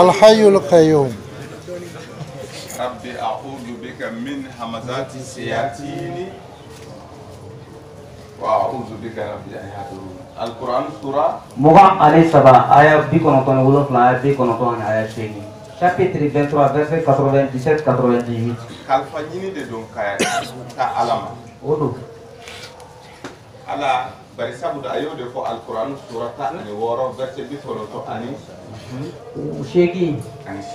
الحي القيوم ربي أعوذ بك من همزات الشياطين وأعوذ بك ربي أن يحضرون. القرآن سورة Mourant allez ça va aya bi konoton wolof la aya bi konoton aya shegi chapitre 23 verset 97 98 kalfa ñini de don kaya ta alama odo ala bari sabu da ayo de fo alquran surata ni woro verset bi konoto ani shegi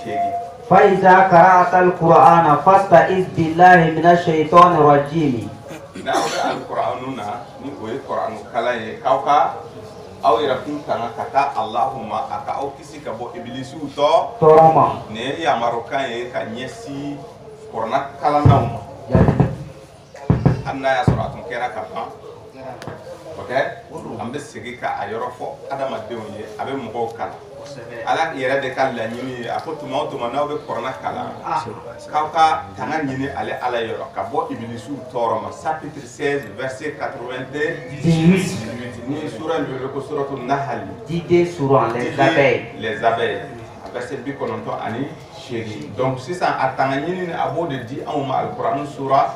shegi فإذا قرأت القرآن فاستعذ بالله من الشيطان الرجيم na alquranuna ni koy qur'anu kala ye kawka aw ira kun kana kata allahumma aka aw kisi ka bo iblisu to toroma ne ya marokan ye ka nyesi qur'ana kala nawma anna ya suratun kera ka fa okay ambe sigi ka ayoro fo adama dewo ye abe mo kala ala yere de kala nyini akotu ma to na be qur'ana kala kawka tanga nyini ale ala yoro ka bo iblisu toroma chapitre 16 verset 82 ni sura le ko suratul nahl d'idée sur les abeilles verset bi kononto ani shegi donc si ça atanga nyini abo de di en ma alquran sura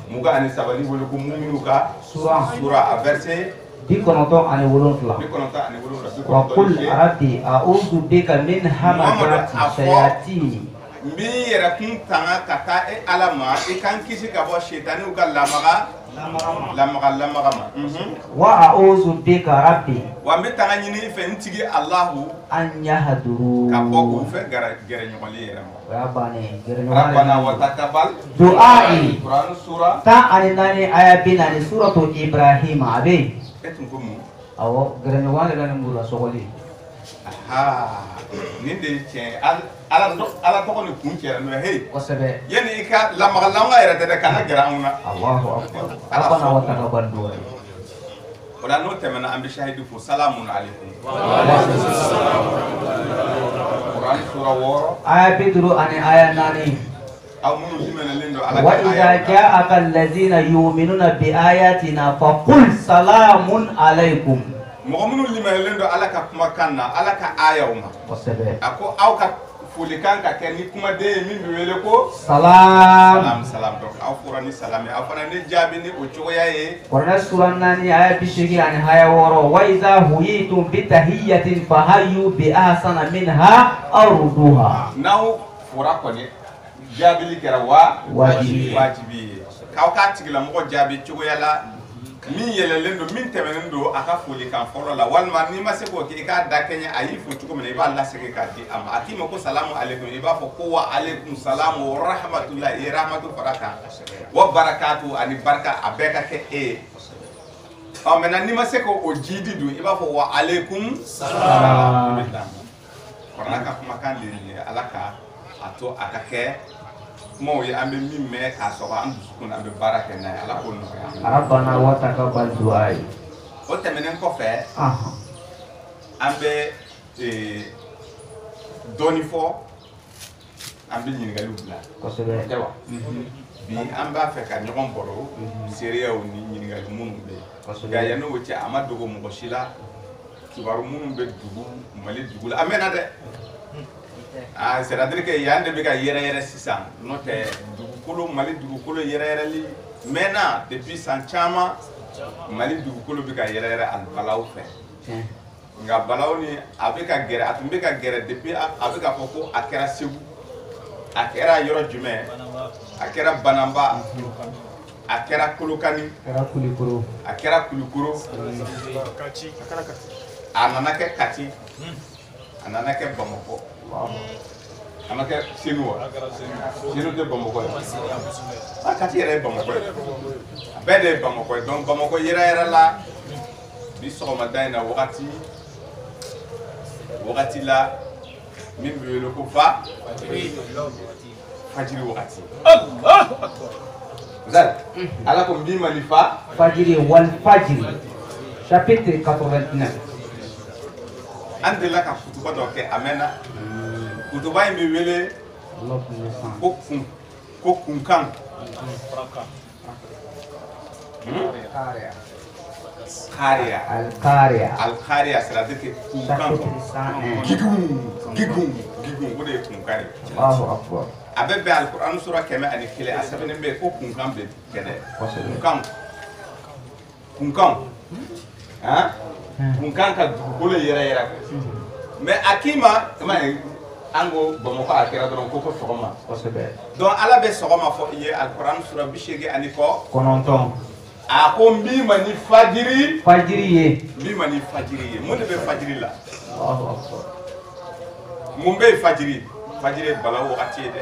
muga ani sabali bolu ko muminuka sura a verset bi konoton ani wolonfla wa qul rabbi a'udhu bika min hamazati shayatin mi yera kun tanga kata e alama e kan kisi ka bo shaytani uga lamaga wa a'udhu bika rabbi wa mi tanga nyini fe ntigi allah an yahduru ka bo ko fe gere nyoli yera rabbana wa taqabbal du'ai quran sura ta ani nani aya binani suratu ibrahim abe etun ko mu awo gere nyoli la ngula sogoli aha ninde che ala to ko ni kun che no hey wasabe yani ka lama era de kana garauna Allahu akbar rabbana wa taqabbal du'a wala no temana ambi shahidu fu salamun alaykum Quran sura woro aya bidru ani aya nani aw munu jimena lindo ala wa idha ja'aka allazina yu'minuna bi ayatina faqul salamun alaykum mo munu limena lindo ala ka kuma kanna ala ka ayawma wasabe ako aw ka fulikan ka ken ni kuma de min bi wele ko salam donc aw furani salami aw fana ni jabi ni o choya ye warna suran nani aya bishigi ani haya woro wa idha huyitum bi tahiyatin fahayyu bi ahsana minha aw rudduha naw fura ko ni jabi li kera wa wajibi kaw ka tigila mo jabi choya la min yelelen do min temenen do aka foli kan folo la walma ni ma se ko ki ka da kenya ayi fu tuko men iba Allah se ka di ama akima ko salamu alaikum iba fo ko wa alaikum salam wa rahmatullahi rahmatu baraka wa barakatu ani baraka abeka ke o mena ni ma se ko o jidi do iba fo wa alaikum salam korna ka kuma kan li alaka ato akake mo ya ambe mimme ka so ba andu sukun ambe baraka na ala ko no rabbana wa taqabbal du'a o temenen ko fe ambe dɔɔni fɔ an bɛ ɲininkaliw bila kosɛbɛ bi an b'a fɛ ka ɲɔgɔn baro seereyaw ni ɲininkali minnu bɛ yen nka yanni o cɛ a ma dogo mɔgɔ si la kibaru minnu bɛ dugu Mali dugu la a mɛnna dɛ c'est-à-dire que yan de bɛ ka yɛrɛyɛrɛ sisan n'o tɛ dugukolo Mali dugukolo yɛrɛyɛrɛli mɛnna depuis san caman Mali dugukolo bɛ ka yɛrɛyɛrɛ alibalaw fɛ nka balaw ni a bɛ ka gɛrɛ a tun bɛ ka gɛrɛ depuis a bɛ ka fɔ ko a kɛra Segu a kɛra yɔrɔ jumɛn a kɛra Banamba a kɛra Kolokani a kɛra Kulukoro a nana kɛ Kati a nana kɛ Bamakɔ a ma kɛ Senu wa Senu tɛ Bamakɔ ye a Kati yɛrɛ ye Bamakɔ ye a bɛɛ de ye Bamakɔ ye donc Bamakɔ yɛrɛ la bi sɔgɔmada in na wagati la min bɛ wele ko fajiri wagati ala ko min ma ni fajiri wal fajiri chapitre 89 an delila ka kutuba dɔ kɛ a mɛnna kutuba in bɛ wele ko kunkan Al-Qaria c'est-à-dire que kunkan gigun o de ye kunkan ye a bɛ bɛn Alikuranɛ sura 101 a sɛbɛnnen bɛ ko kunkan bɛ kɛ dɛ kunkan ka dugukolo yɛrɛ mais a k'i ma an ko Bamakɔ a kɛra dɔrɔn ko sɔgɔma donc ala bɛ sɔgɔma fɔ i ye Alikuranɛ sura 89 a ko n b'i ma ni fajiri ye mun de bɛ fajiri la mun bɛ fajiri ye bala wagati ye dɛ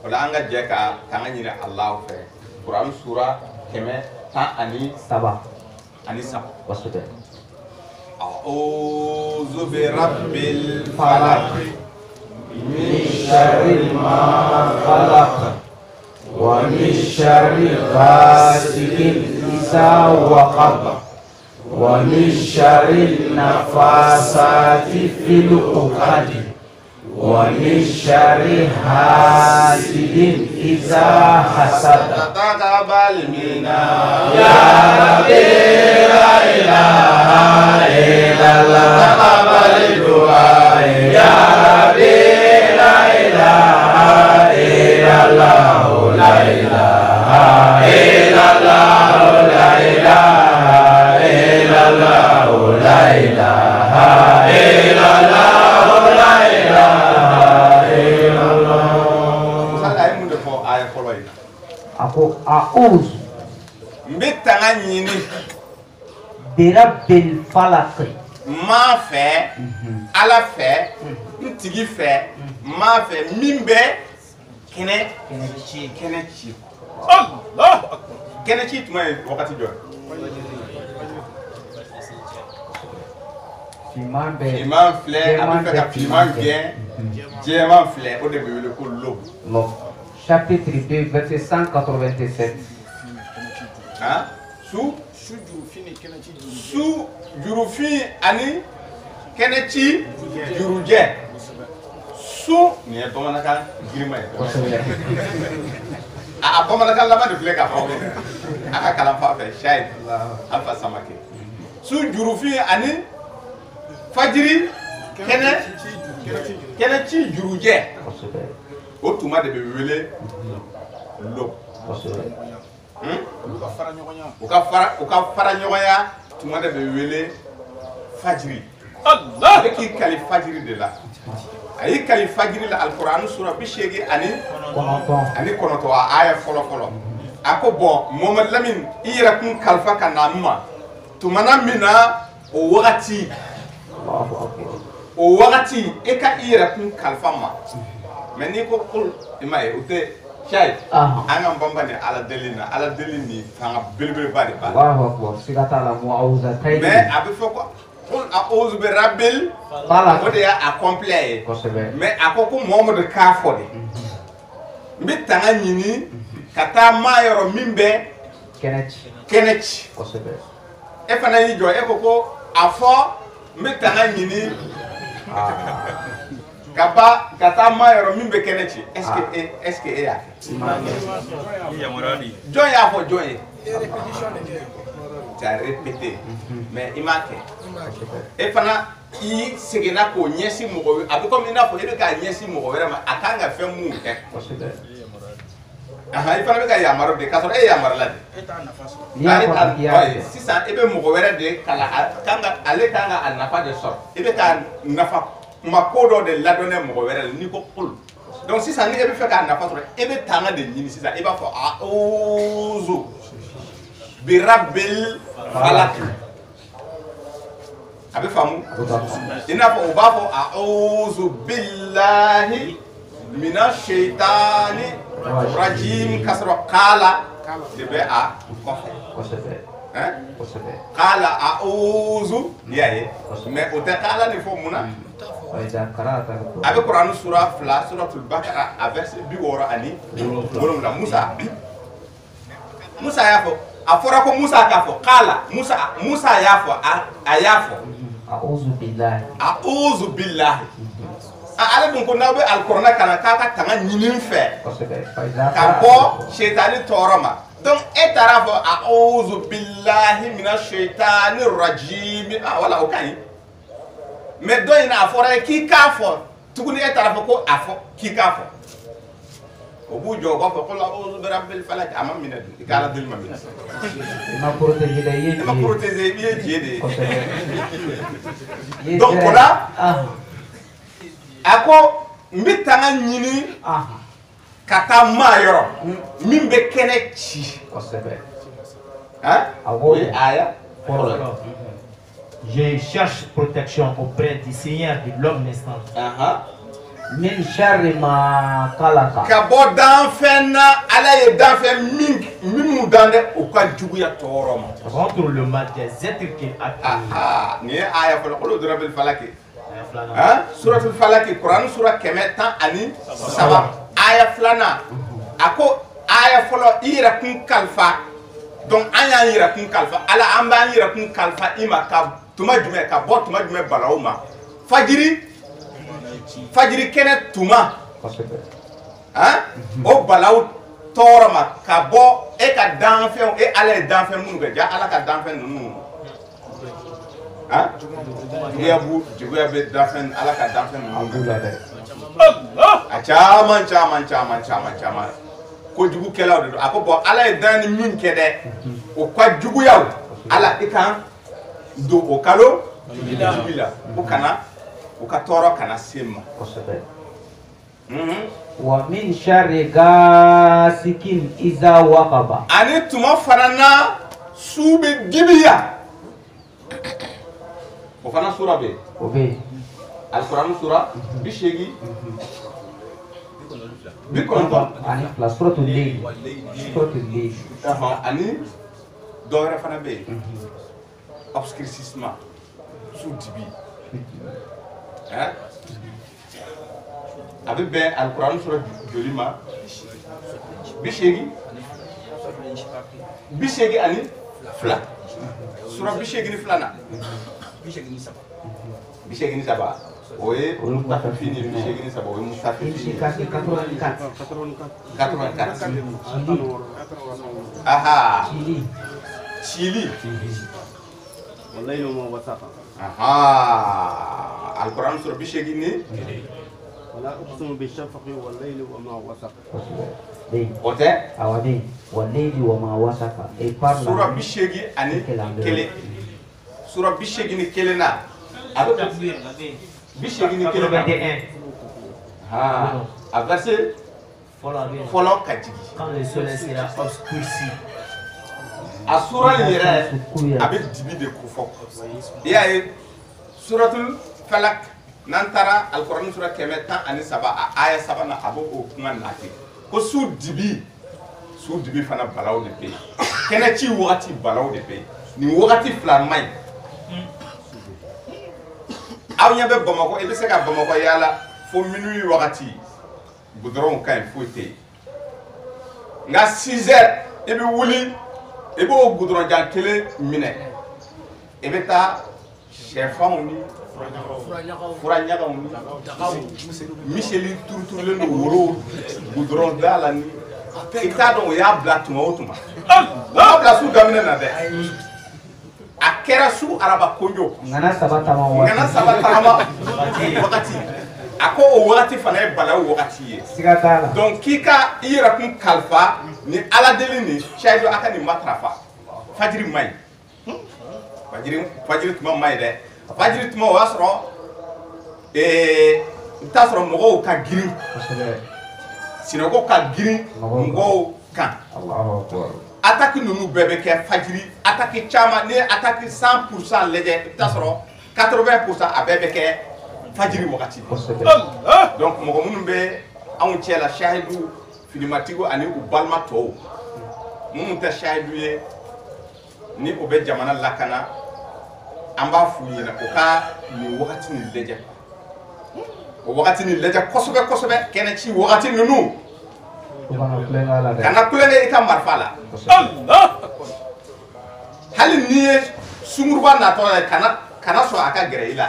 o la an ka jɛ ka k'an ka ɲini Alahu fɛ Kuranɛ sura 113 kosɛbɛ a'udhu bi rabbil falaq min sharri ma khalaq wa min sharri ghasiqin idha waqab wa min sharri nafasati fil 'uqad wa min sharri hasidin idha hasad taqabbal minna ya rabbi la ilaha illallah taqabbal du'a ya rabbi la ilaha illallah la ilaha illallah la ilaha illallah la ilaha illallah la ilaha illallah ay mun de fo ay folo yi ako a'udhu mbe tanga nyini bi rabbil falaq ma fɛ ala fɛ ntigi fɛ ma fɛ min bɛ kɛnɛ ci kɛnɛ ci tuma ye wagati jɔ fiman filɛ a bɛ fɛ ka fiman gɛn jɛman filɛ o de bɛ wele ko lo chapitre 2 verset 187 su jurufin ani kɛnɛ ci jurujɛ su nin ye bamanankan girima ye a bamanankan laban de filɛ k'a fɔ a ka kalan fa fɛ Shahid Alpha Samake su jurufin ani fajiri kɛnɛ ci jurujɛ o tuma de bɛ wele lo u ka fara ɲɔgɔnya tuma de bɛ wele fajiri ale k'i kali fajiri de la a y'i kali fajiri la Alikuranɛ sura 89 a aya fɔlɔ a ko bon Mohamadu Lamini i yɛrɛ kun kalifa ka na n ma tumana min na o wagati e ka i yɛrɛ kun kalifa ma mais n'i ko kul i ma ye o tɛ Shahid an ka banba ni ala deli ni fanga belebeleba de b'a la mais a bɛ fɔ ko qul a'udhu bi rabbil falaq o de y'a complet ye mais a ko Muhamadu k'a fɔ de n bɛ tanga ɲini ka taa maa yɔrɔ min bɛ kɛnɛ ci e fana y'i jɔ e ko a fɔ n bɛ tanga ɲini Kaba kata mayoro min be kenechi est-ce que ya John ya fo John tu as répété mais il m'a et fana i segena ko nyesi mo abi comme ina fo ebe ka nyesi mo vraiment akanga fe mu ke aha il fana be ka yamaro de kasoro e yamaro la de si ça ebe mo de kala kanga ale kanga al nafa de sort ebe ka nafa makodo de la donner mo ni ko kul donc si ça ni ebe fe ka nafa sort ebe tanga de nyini si ça ebe fo auzu bi rabbil falaq abe famu ina fo bafo a'udhu billahi minash shaitani rajim kasra qala debe a kofe hein qala a'udhu yaye mais o ta qala ni fo muna abe Quran sura fla suratul baqara a verset bi wora ani wolum la Musa yafo afora ko Musa kafo qala Musa yafo ayafo a'udhu billahi ala dun ko nawbe alqur'ana kana kaka tanga nyinin fe ka bo shaytani toroma donc etarafo a'udhu billahi minash shaitanir rajim wala okay mais do ina afora ki kafo tuguni etarafo ko afo ki kafo obu jogo ko qul a'udhu bi rabbil falaq amam min ikala dil mamin ma protéger yede donc là ako mbitanga nyini kata mayoro mimbe kene chi hein oui aya je cherche protection auprès du Seigneur de l'homme naissant min sharri ma khalaqa kabo dan fenna ala ye dan fen min dande o ka juguya toroma contre le mal des êtres qu'il a créés. Ni aya fa qul rabbil falaq hein suratul falaq Quran sura kemetan ani saba aya flana ako aya folo ira kun kalfa donc anya ira kun kalfa ala amba ira kun kalfa ima ka tuma jume ka bo tuma jume balawma fajiri kene tuma hein o balaw toroma ka bo e ka danfen e ala danfen munu ga ja ala ka danfen nunu hein juguya be danfen ala ka danfen nunu a chama ko jugu kelaw de ako bo ala dan min kede o kwa juguya ala ikan do o kalo bila o kana o ka toro kana sema wa min sharri gasikin iza waqaba ani tuma farana sube dibiya o fana sura be alquran sura bishegi bikonto ani la suratul layl ani dore fana be obscurcissement sous dibi hein avec ben alquran sura jolima bishegi ani fla sura bishegi ni flana bishegi ni saba oye mustafini bishegi ni saba oye mustafini 84 aha chili wallahi no wasafa aha alquran sura bishegi ni wala uqsimu bishafaqi wallayli wama wasaqa ote awadi wallayli wama wasaqa e parla sura bishegi ani kele sura bishegi ni kele na avec bishegi ni kele na a verset follow kajigi Quand le soleil sera obscurci, a sura yere avec dibi de kufo ya e suratul falak nantara alquran sura kemetan ani saba aya saba na abo o kuma nati ko su dibi fana balaw de pe kena ci wati balaw de pe ni wati flamay aw nya be Bamako e be se ka Bamako yala fo minuit wakati goudron kan foté nga 6h e be wuli e be o goudron jan tele mine e be ta chefan ni fura ɲagaw Michel turuturulen do woro goudron da la ni i t'a dɔn o y'a bila tuma o tuma o ma bila su daminɛ na dɛ a kɛra su araba konjo ngana saba tagama wagati a ko o wagati fana ye balawu wagati ye donc k'i ka i yɛrɛ kun kalifa ni ala deli ni shahidu a ka nin matarafa fajiri man ɲi fajiri tuma man ɲi dɛ fajiri tuma o y'a sɔrɔ i bɛ t'a sɔrɔ mɔgɔw ka girin sinɔgɔ ka girin mɔgɔw kan attaque ninnu bɛɛ bɛ kɛ fajiri attaque caman ni attaque 100% lajɛ i bɛ t'a sɔrɔ 80% a bɛɛ bɛ kɛ fajiri wagati donc mɔgɔ minnu bɛ anw cɛ la shahidu filimatigiw ani u balima tɔw minnu tɛ shahidu ye ni o bɛ jamana lakana an b'a f'u ɲɛna o ka nin wagati nin lajɛ o wagati nin lajɛ kosɛbɛ kosɛbɛ kɛnɛ ci wagati ninnu kana kulonkɛ i ka marifa la hali n'i ye sunguruba natɔ ye kana sɔn a ka gɛrɛ i la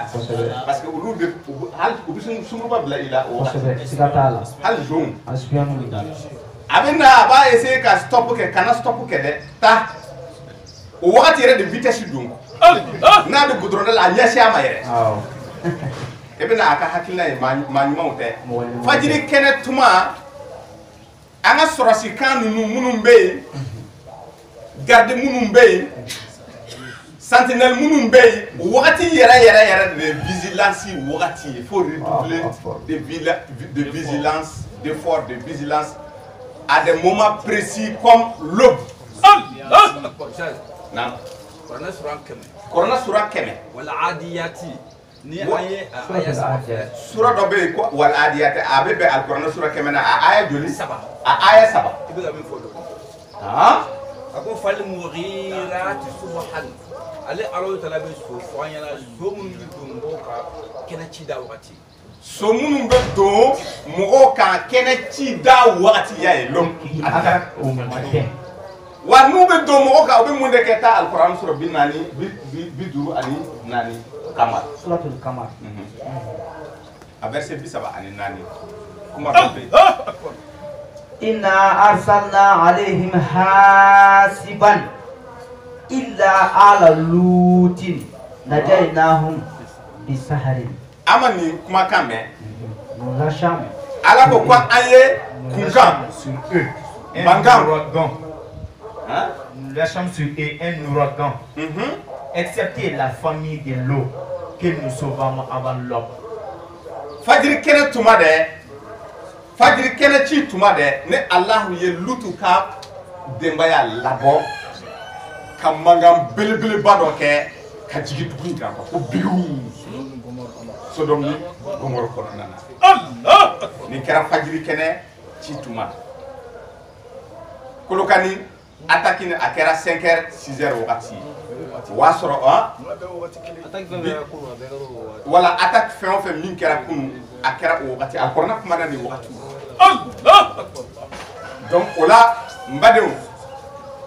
parce que olu bɛ hali u bɛ sunguruba bila i la o wagati hali zon a bɛ na a b'a essayer ka stop kɛ kana stop kɛ dɛ taa o wagati yɛrɛ de vitesse don n'a bɛ goudron la a ɲɛsin a ma yɛrɛ e bɛ na a ka hakilina ye maa ɲumanw tɛ fajiri kɛnɛ tuma an ka sɔrɔsikan ninnu minnu bɛ yen garde minnu bɛ yen sentinelle minnu bɛ yen o wagati yɛrɛ de vigilance wagati il faut redoubler de vigilance d'effort de vigilance à des moments précis comme l'aube. Naam. Korana sura kɛmɛ wal adiyati ni aye sura dɔ bɛ yen ko wal adiyati a bɛ bɛn alkorana sura kɛmɛ na a aya joli saba a aya saba i bɛ ka min fɔ dɔrɔn a ko fal mughirati subhan ale Alahu taala bɛ so fɔ an ɲɛna so minnu bɛ don mɔgɔw ka kɛnɛ ci da wagati so minnu bɛ don mɔgɔw ka kɛnɛ ci da wagati y'a ye lom wa n'u bɛ don mɔgɔ kan u bɛ mun de kɛ taa alikuranɛ sɔrɔ bi duuru ani naani kamar suratul kamar a verset 34 kuma dɔ bɛ yen inna arsalna alayhim hasiban illa ala lutin najaynahum bisaharin ama nin kumakan mɛn ala ko an ye kunkan mankan nous lâchons sur eux un ouragan, excepté la famille de l'eau que nous sauvons avant l'homme. Fajiri kene tuma de, fajiri kene ci tuma de, ne Allah ye lutu ka dembaya labo, ka mangan belebele ba dɔ kɛ ka jigi dugu in kan ko biru Sodom ni Gomorrah kɔnɔna na. Ni kɛra fajiri kene ci tuma. Kolokani attaque ni a kɛra 5h 6h wagati o y'a sɔrɔ wala attaque fɛn o fɛn min kɛra kunu a kɛra o wagati a kɔrɔna kuma na nin wagati donc o la n badenw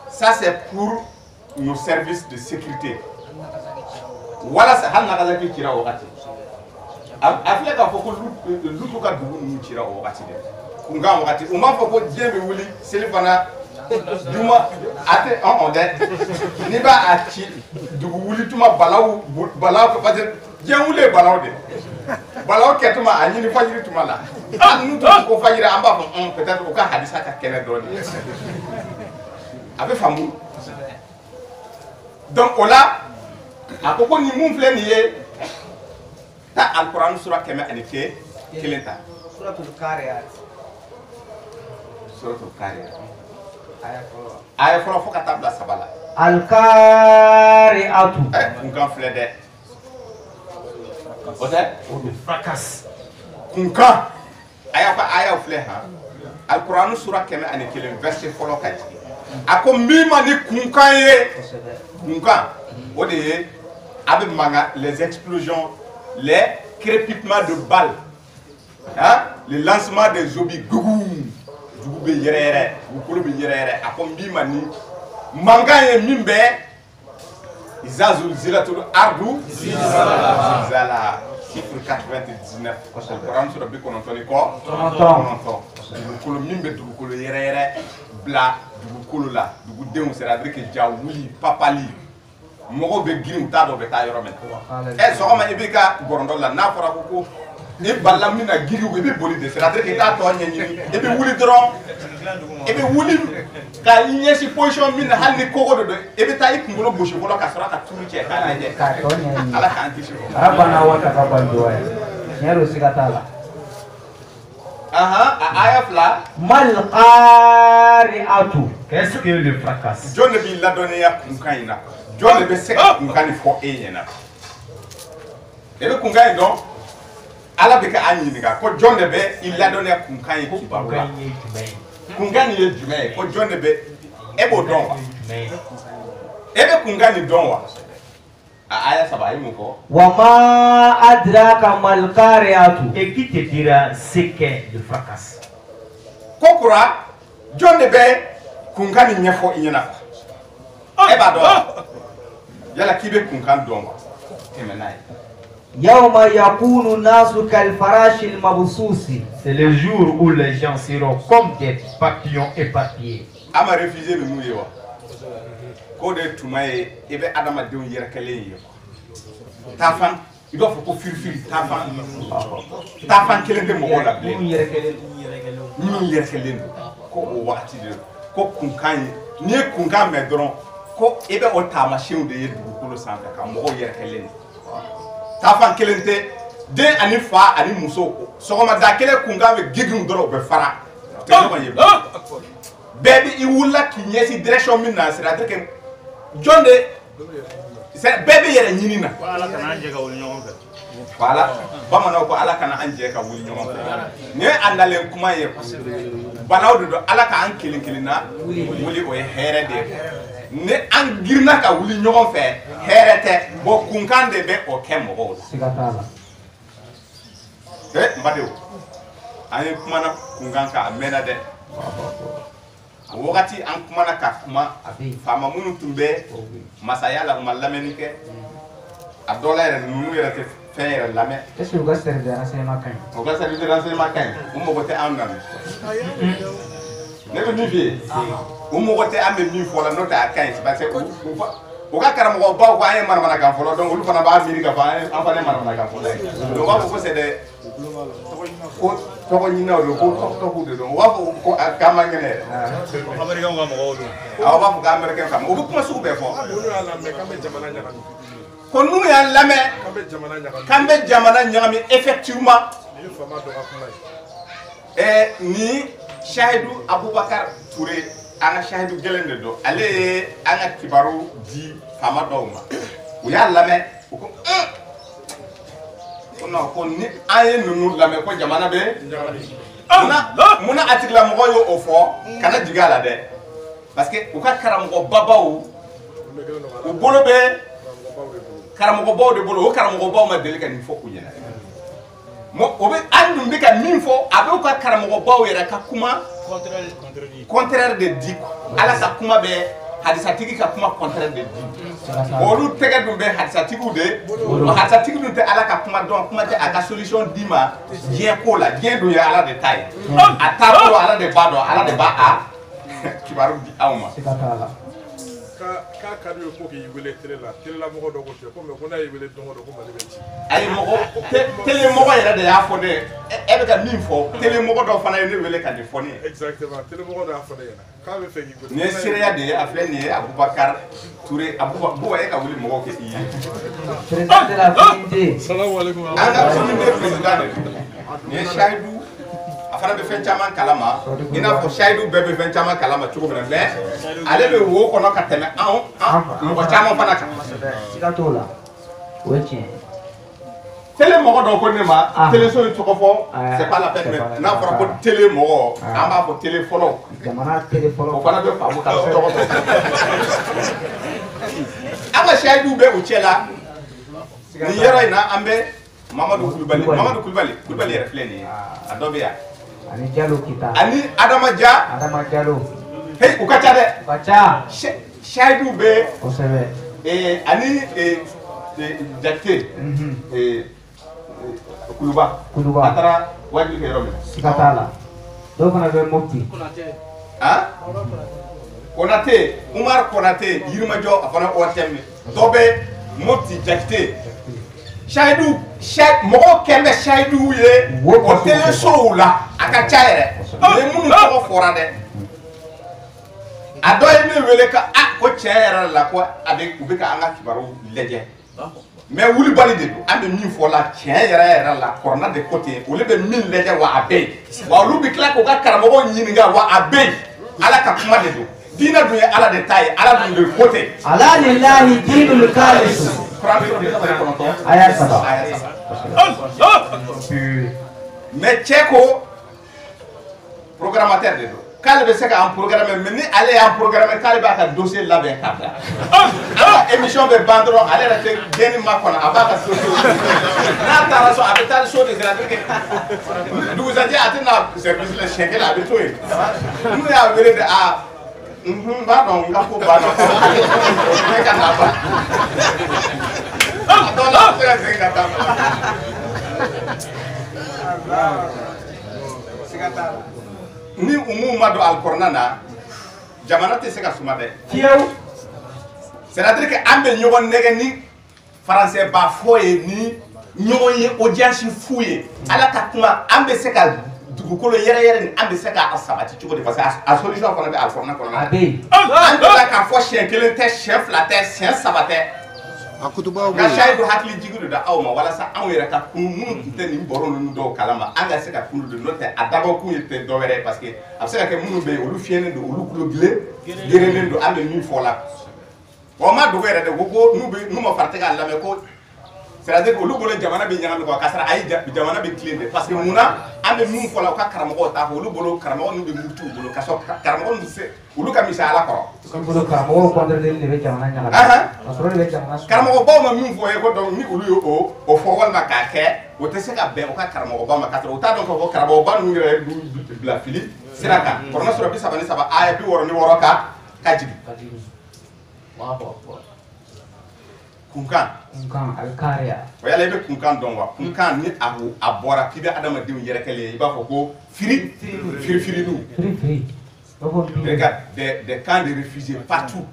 ça c'est pour nos services de sécurité walasa hali n'a ka lafi cira o wagati a filɛ k'a fɔ ko lutu ka dugu ninnu cira o wagati dɛ kunkan wagati u m'a fɔ ko diɲɛ bɛ wuli seli fana Duma ate on dɛ ni b'a a ci dugu wuli tuma balaw parce que diɲɛ wuli ye balaw de balaw kɛ tuma a ɲini fajiri tuma la hali n'u tun ko fajiri an b'a fɔ peut-être o ka hadisa ka kɛnɛ dɔɔni a bɛ faamu donc o la a ko nin mun filɛ nin ye ta alikuranɛ sura 101 ta suratul Qariyat aya fɔlɔ fo ka taa bila 3 la alqari'atu kunkan filɛ dɛ o tɛ fracas kunkan aya filɛ alkuranɛ sura 101 verset fɔlɔ ka jigin a ko min ma ni kunkan ye kunkan o de ye a bɛ mankan les explosions les crépitements de balles le lancement des obus gougou dugu bɛ yɛrɛ dugukolo bɛ yɛrɛ a ko n b'i ma ni mankan ye min bɛ Iza zulzilatul ardu zilzala. Chiffre 99. Alquran sura bi konontoni ko. Kononton. Dugukolo min bɛ dugukolo yɛrɛ yɛrɛ bila dugukolo la dugudenw c'est-à-dire que ja wuli papali mɔgɔw bɛ girin u t'a dɔn u bɛ taa yɔrɔ min sɔgɔma i b'i ka gɔrɔndɔ la n'a fɔra ko i balila min na giri i bɛ boli de c'est-à-dire que i t'a tɔ ɲɛɲini i bɛ wuli dɔrɔn i bɛ wuli ka i ɲɛsin position min na hali ni kogo de don i bɛ taa i kunkolo gosi fɔlɔ ka sɔrɔ ka tulu cɛ k'a lajɛ ala k'an kisi o ma. Rabbana wa taqabbal du'a. Nyaro siga t'a la. Aya fila. Mal qari'atu. Qu'est-ce que le fracas? Jɔn de b'i ladɔnniya kunkan in na jɔn de bɛ se ka kunkan nin fɔ e ɲɛna e bɛ kunkan in dɔn ala bɛ ka an ɲininka ko jɔn de bɛ i ladɔnniya kunkan in kibaru la kunkan nin ye jumɛn ye ko jɔn de bɛ e b'o dɔn wa e bɛ kunkan nin dɔn wa aya saba a ye mun fɔ. Wa ma adraka mal qari'atu. Et qui te dira ce qu'est le fracas? Ko kura jɔn de bɛ kunkan nin ɲɛfɔ i ɲɛna e b'a dɔn yala k'i bɛ kunkan dɔn wa tɛmɛ n'a ye. Yawma yakunu nasu kal farashil mabsusi. C'est le jour où les gens seront comme des papillons éparpillés. A ma réfugié ninnu ye wa ko de tuma ye i bɛ adamadenw yɛrɛkɛlen ye quoi taafan i b'a fɔ ko firifiri taafan kelen tɛ mɔgɔw la bilen minnu yɛrɛkɛlen don ko o wagati de don ko kunkan ye n'i ye kunkan mɛn dɔrɔn ko i bɛ o taamasiyɛnw de ye dugukolo sanfɛ ka mɔgɔw yɛrɛkɛlen taafan kelen tɛ den ani fa ani muso sɔgɔmada kelen kunkan bɛ girin dɔrɔn u bɛ fara u tɛ ɲɔgɔn ye bɛɛ bɛ i wulila k'i ɲɛsin direction min na c'est-à-dire que jɔn de bɛɛ bɛ yɛrɛ ɲini na. Ala kana an jɛ ka wuli ɲɔgɔn fɛ. Voilà bamananw ko ala kana an jɛ ka wuli ɲɔgɔn fɛ nin ye a nalen kuma ye banaw de don ala k'an kelen kelen na wuli o ye hɛrɛ de ye ni an girinna ka wuli ɲɔgɔn fɛ hɛrɛ tɛ bon kunkan de bɛ o kɛ mɔgɔw la. n badenw an ye kumana kunkan kan a mɛnna dɛ o wagati an kumana ka kuma faama minnu tun bɛ masaya la u ma lamɛnni kɛ a dɔ la yɛrɛ ninnu yɛrɛ tɛ fɛn yɛrɛ lamɛn. Est-ce que u ka service de renseignement ka ɲi? O ka service de renseignement ka ɲi u mago tɛ an na ne bɛ min f'i ye u mago tɛ an bɛ min fɔ la n'o tɛ a ka ɲi parce que u ka karamɔgɔbaw ko an ye manamanakan fɔlɔ donc olu fana b'a miiri k'a fɔ an fana ye manamanakan fɔlɔ ye donc u b'a fɔ ko c'est des ko tɔgɔ ɲininaw don ko tɔgɔw de don u b'a fɔ ko a k'an ma ŋɛnɛ yɛrɛ. Américains ka mɔgɔw don. Awɔ u b'a fɔ k'Américain faamu u bɛ kuma sugu bɛɛ fɔ. Olu y'a lamɛn k'an bɛ jamana ɲagami. Ko n'u y'a lamɛn k'an bɛ jamana ɲagami effectivement. Ni faama dɔ ka kuma ye. Ni Sahidu Abubakar Ture an ka Sahidu gɛlɛn de don ale ye an ka kibaru di faama dɔw ma u y'a lamɛn u ko ko non ko ni an ye ninnu lamɛn ko jamana bɛ munna a tigilamɔgɔ ye o fɔ kana jigin a la dɛ parce que u ka karamɔgɔbabaw u bolo bɛ karamɔgɔbaw de bolo o karamɔgɔbaw ma deli ka nin fɔ u ɲɛna o bɛ an dun bɛ ka min fɔ a bɛ u ka karamɔgɔbaw yɛrɛ ka kuma contraire de di ala ka kuma bɛ hadisatigi ka kuma contraire de di olu tɛgɛ dun bɛ hadisatigiw de o hadisatigi dun tɛ ala ka kuma dɔn kuma tɛ a ka solution d'i ma diɲɛ ko la diɲɛ dun ye ala de ta ye a taabolo ala de b'a dɔn ala de b'a a kibaru di aw ma. K'a ka di ye ko k'i wele télé la télélamɔgɔ dɔ ko ten ko mais ko n'a y'i wele don o don ko Mali bɛ ci. ayi mɔgɔ télémɔgɔ yɛrɛ de y'a fɔ ne ye e bɛ ka min fɔ télémɔgɔ dɔ fana ye ne wele ka nin fɔ ne ye. Exactement télémɔgɔ dɔ y'a fɔ ne ɲɛna k'a bɛ fɛ k'i wele. nin ye seereya de ye a filɛ nin ye Abubakar Ture Abuba e ka wuli mɔgɔw kɛ i ye. Président de la communauté. Salamaleykum. an ka communauté président de don nin ye Sahidu a fana bɛ fɛn caman kalama i n'a fɔ Sahidu bɛɛ bɛ fɛn caman kalama cogo min na mais ale bɛ wo kɔnɔ ka tɛmɛ anw mɔgɔ caman fana kan. Siga t'o la o ye tiɲɛ ye. télé mɔgɔ dɔ ko ne ma téléso in tɔgɔ fɔ c'est pas la peine mais n'a fɔra ko télé mɔgɔ an b'a fɔ télé fɔlɔ Jamana télé fɔlɔ. o fana bɛ faamu ka tɔgɔ fɔ an ka Sahidu bɛ u cɛ la nin yɔrɔ in na an bɛ Mamadu Kulubali yɛrɛ filɛ nin ye a dɔ bɛ yan ani Jalo Kita. ani Adama Dia Adama Jalo. hey u ka ca dɛ U ka ca. Sahidu bɛ Kosɛbɛ. ani jakte kuluba atara wajib ke yoro sikatala do kana be mokti ah Konate Umar Konate yirmajo afana otemme dobe mokti jakte shaidu mo kembe shaidu ye o tele show la aka chaire le munu ko forade ado ene wele ka ko chaire la ko abe ubika anga kibaru leje mais wuli bali de ande min fo la chaire la corna de côté o le be min leje wa abe wa lu bi kla ko ka karamo nyinga wa abe ala ka kuma de do dina du ala de taille ala du de côté ala lillahi dinul khalis ayat saba mais Tcheko programmateur de do kale be se ka en programme mais ni aller en programme kale ba ka dossier là ben kabla émission be bandron aller la te deni makona abaka so na tara so abetal so de la que nous a dit atena service le chèque là de tout nous ya vele de ba non nga ko ba non mais ka na ba donc là c'est ka ta ni umu mado alcornana jamana te se ka suma de c'est-à-dire que ambe nyogon nege ni français ba foye ni nyoye audience fouye ala ka kuma ambe se ka dugukolo yere ni ambe se ka asabati chuko de parce que a solution ko na be alcorna ko na abe ambe la ka fo chien kelen te chef la te chien sabate akutuba ka shaidu hakli jigudu da awma wala sa an yere ka kunu mun kite ni boro nu do kalama anga se ka kunu de note adabo ku yete do were parce que abse ka munu be olu fiene do olu kulo gile gerenen do ambe mi fola o ma do were de gogo nu be nu ma farte ka la me ko c'est-à-dire que olu bolo jamana be nyanga ko kasara ay jamana be clean de parce que muna ambe mi fola ka karamo ko ta olu bolo karamo nu be mutu bolo kaso karamo nu se olu ka misala ko bolo karamo ko ndere le be jamana nyala asoro le jamana karamo ba ma mi foye ko donc ni olu yo o fo wal ma ka ke o te se ka be o ka karamo ba ma ka o ta donc ko karamo ba nu ngere du la fili siraka korna sura bi sabani saba aya bi woro ni woro ka kajibi wow kunkan alkaria wala be kunkan don wa kunkan ni abu abora kibe adama diw yere kele ba ko ko firi nu regarde des camps de réfugiés partout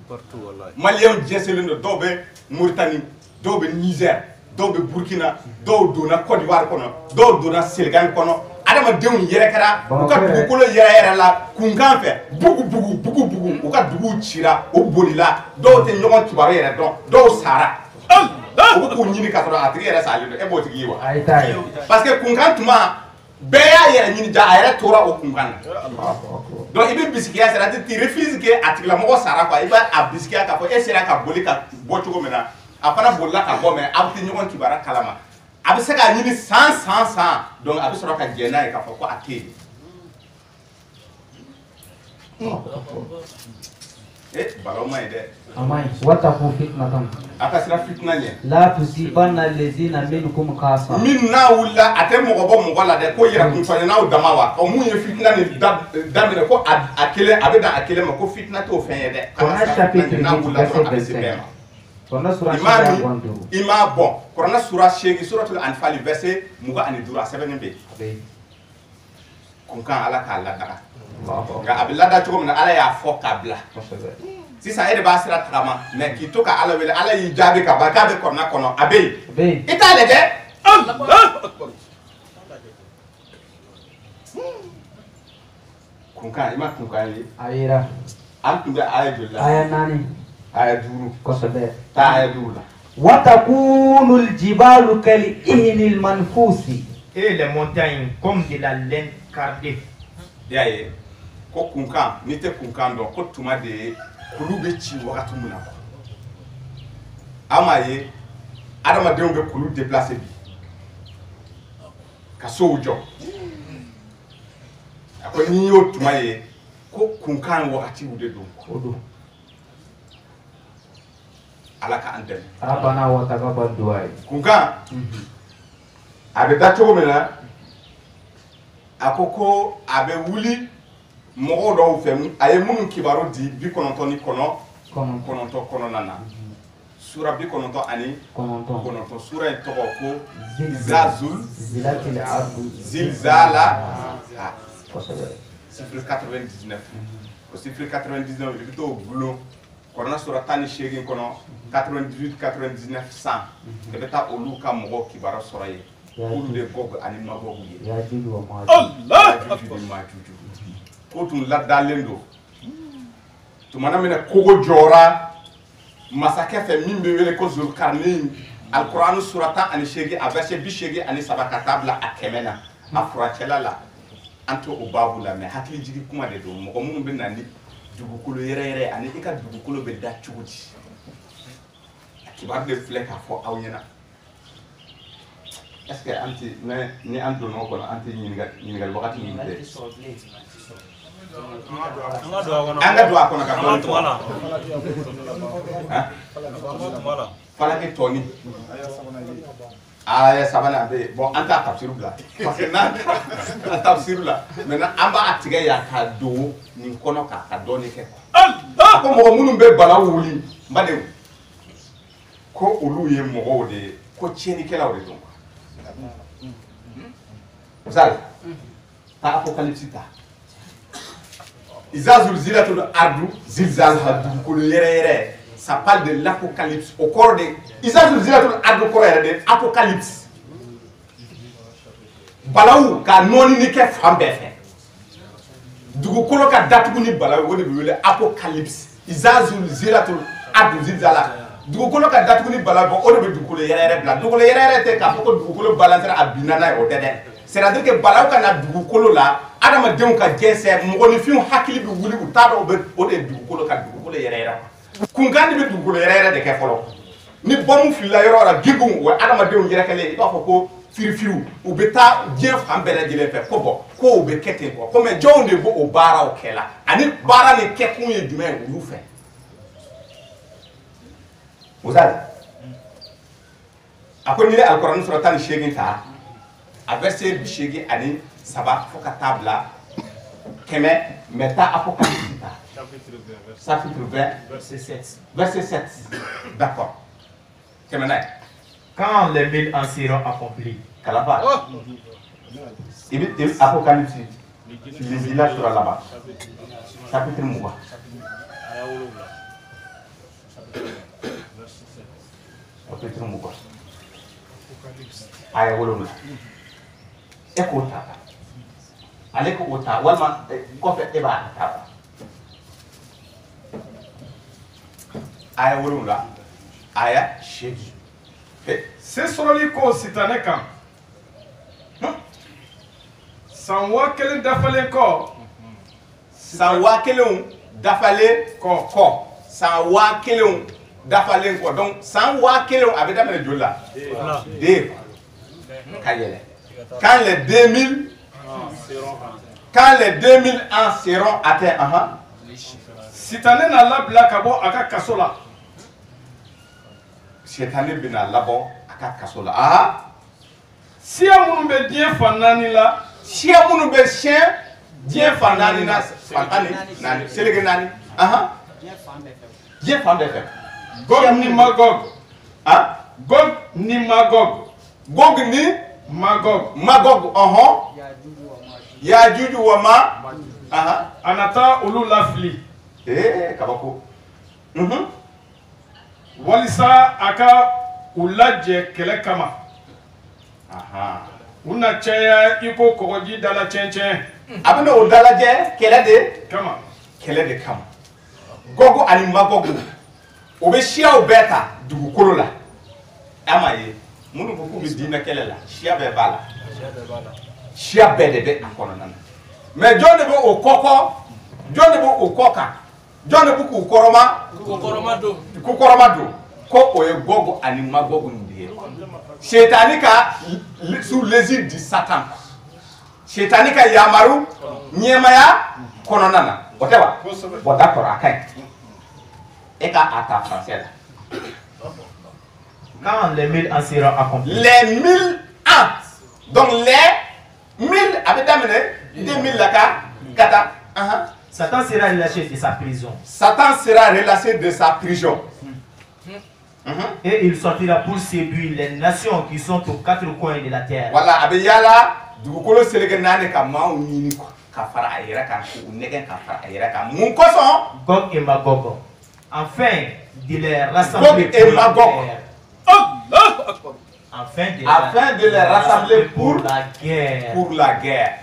Maliens jeselendo dobe Mauritanie dobe Niger dobe Burkina do na Côte d'Ivoire kono do na Sénégal kono adama diw yere kara ko dugukolo yere la kunkan fe bugu o ka dugu cira o bolila do te nyogon kibaro yere do sara o ko nyini ka tora atri yere sali e bo tigi wa parce que kunkan tuma be ya yere nyini ja yere tora o kunkan donc ibe bisikiya sera ti refuse que atigla mo sara quoi iba a bisikiya ka ko e sera ka boli ka bo chugo mena apana bolla ka bo me abti nyogon kibara kalama abi se ka nyini 100 donc abi sera ka jena e ka ko ate baloma ide amai wataku fitnatan akasira fitna nye la tusibanna allazina minkum khassa minna wala ate mo go mo la de ko yira kun fanya na o damawa o mu ye fitna ni damine ko akele abeda akele ma ko fitna to fenye de kona chapitre kona sura ima bon kona sura shegi suratul anfal verset muga ani dura 7 be kun kan ala ka la daga nga abilada to na ala ya fo kabla si ça ede ba sira trama mais ki to ka ala wele ala yi jabe ka ba ka be kona kono abe ita le de kunka ima kunka yi ayira am tunga aya jolla aya nani aya duru kosabe ta aya duru la watakunul jibalu kal ihnil manfusi et les montagnes comme de la laine cardée. yaye ko kunkan ni te kunkan do ko tuma de kulu be ci wakati muna ko amaye adama de be kulu déplacer bi ka so ujo ko ni yo tuma ye ko kunkan wakati ude do odo alaka andem rabana wa taqabbal du'a kunkan abe dacho mena akoko abe wuli mogo do fem aye munu kibaro di bi kononto ni kono kononto kono nana Sura bi kɔnɔntɔn ani kɔnɔntɔn. Sura in tɔgɔ ko Zilzal. Zilzala. Chiffre 99. Au chiffre 99, il est au boulot. Quand on a sur la tani chérie, 98, 99, 100. Il est à Olu Kamogo qui va restaurer. Pour les Gog animaux. Allah! Quand on l'a dalendo. Tu m'as amené Kogo Jora. Massacre fait mine de les causes de Karnin. Al-Quran surata ani chérie, à verset bichégé ani sabakatabla à Kemena. À Froachela là. Anto obabu la mais hakili jigi kuma de do mo mun be nani dugukolo yere ani e ka dugukolo be da chuguti akibar de flek afo awyena est-ce que anti ni anto no ko anti ni ngal wakati ni de anga do akona ka do wala wala fala ke toni aya sabana be bon anta tafsir bla parce que na tafsir la maintenant amba atiga ya ka do ni kono ka do ni ke Allah ko mo munum be bala wuli mbade ko olu ye mo de ko cheni kela wori donc zal ta apocalypse ta izazul zilatul ardu zilzal hadu ko yere ça parle de l'apocalypse au corps de Isaïe Ziratul Ardu corps de apocalypse balaou ka noni ni ke fambe fe dugu kolo ka datugu ni balaou woni bi wele apocalypse Isaïe Ziratul Ardu zilzala dugu kolo ka datugu ni balaou o de bi dugu kolo yere bla dugu kolo yere te ka foko dugu kolo balancer abinana o dede c'est-à-dire que balaou ka na dugu kolo la adama dem ka gese mo ni fiu hakili bi wuli u tado o de dugu kolo ka dugu kolo yere kungani be dugukolo yere de ke folo ni bomu fila yoro la gigun wa adama de on yerekele ba foko firifiru u beta jef ambele jile fe ko bo ko be kete ko ko me jonde bo o bara o kela ani bara ni ke kun ye dumen ulu fe uzali akoni le alquran suratan shegin ta a verset bi shegi ani sabat foka tabla keme meta apocalypse ta chapitre 20, verset 7. Verset 7. D'accord. Quand les 1000 ans seront accomplis. Kalaba. Apocalypse. Les villages sera là-bas. Chapitre Mouba. Chapitre Mouba. Aya wolomla. Écoute. Allez ko ta walma ko fe eba ta. Aya wolumla aya shegi c'est soroli ko sitane kan sanwa kelen dafale ko sanwa kelen dafale ko sanwa kelen dafale ko donc sanwa kelen abeda mele jola de kayele quand les 2000 ans seront atteints sitane na labla kabo aka kasola sitane bina labo aka kasola ah sia munu be die fanani la sia munu be chien die fanani na fanani nani selege nani aha die fambe fe Gog ni Magog ah Gog ni Magog Gog ni Magog ya juju wa ma aha anata ulu lafli kabako walisa aka ulaje kele kama aha una chaya iko kogoji dala chenchen abana o dala je kele de kama Gogo ani Magogo o be shia o beta dugu kolo la amaye munu boku be dina kele la shia be bala shia be de be akono nana mais jonde bo o koko jonde bo o koka jonde bo ku koroma do ko o e Gogo ani Magogo ndiye shetani ka sous l'égide du Satan shetani ka yamaru nyemaya kono nana otewa bon d'accord akai et qu'à ta français là. Quand les 1000 ans seront accomplis. Les 1000 ans. Donc les 1000 avec d'amener 2000 là kata. Satan sera relâché de sa prison. Satan sera relâché de sa prison. Et il sortira pour séduire les nations qui sont aux quatre coins de la terre. Voilà, abiyala dugukolo selege nane ka maw nyini ko ka fara ayira ka ko negen ka fara ayira ka mun ko son Gog et Magog, afin de les rassembler Gog et pour la Magog. guerre. Afin de les rassembler pour la guerre. Pour la guerre.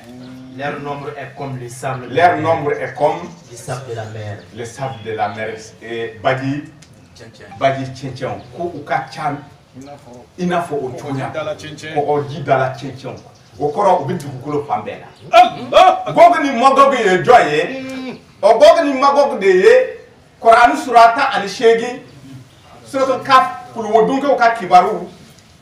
Leur nombre est comme le sable. Leur nombre est comme le sable de la mer. Le sable de la mer. Et Badi Tchétchén. Ko uka chan. Inafo o chonya. Ko oji dala Tchétchén. O koro obi dugukolo pambela. Gog ni Magog ye joye. O Gog ni Magog de ye. Quran surata ani shegi. Suratul Kaf kulu wodunke o ka kibaru.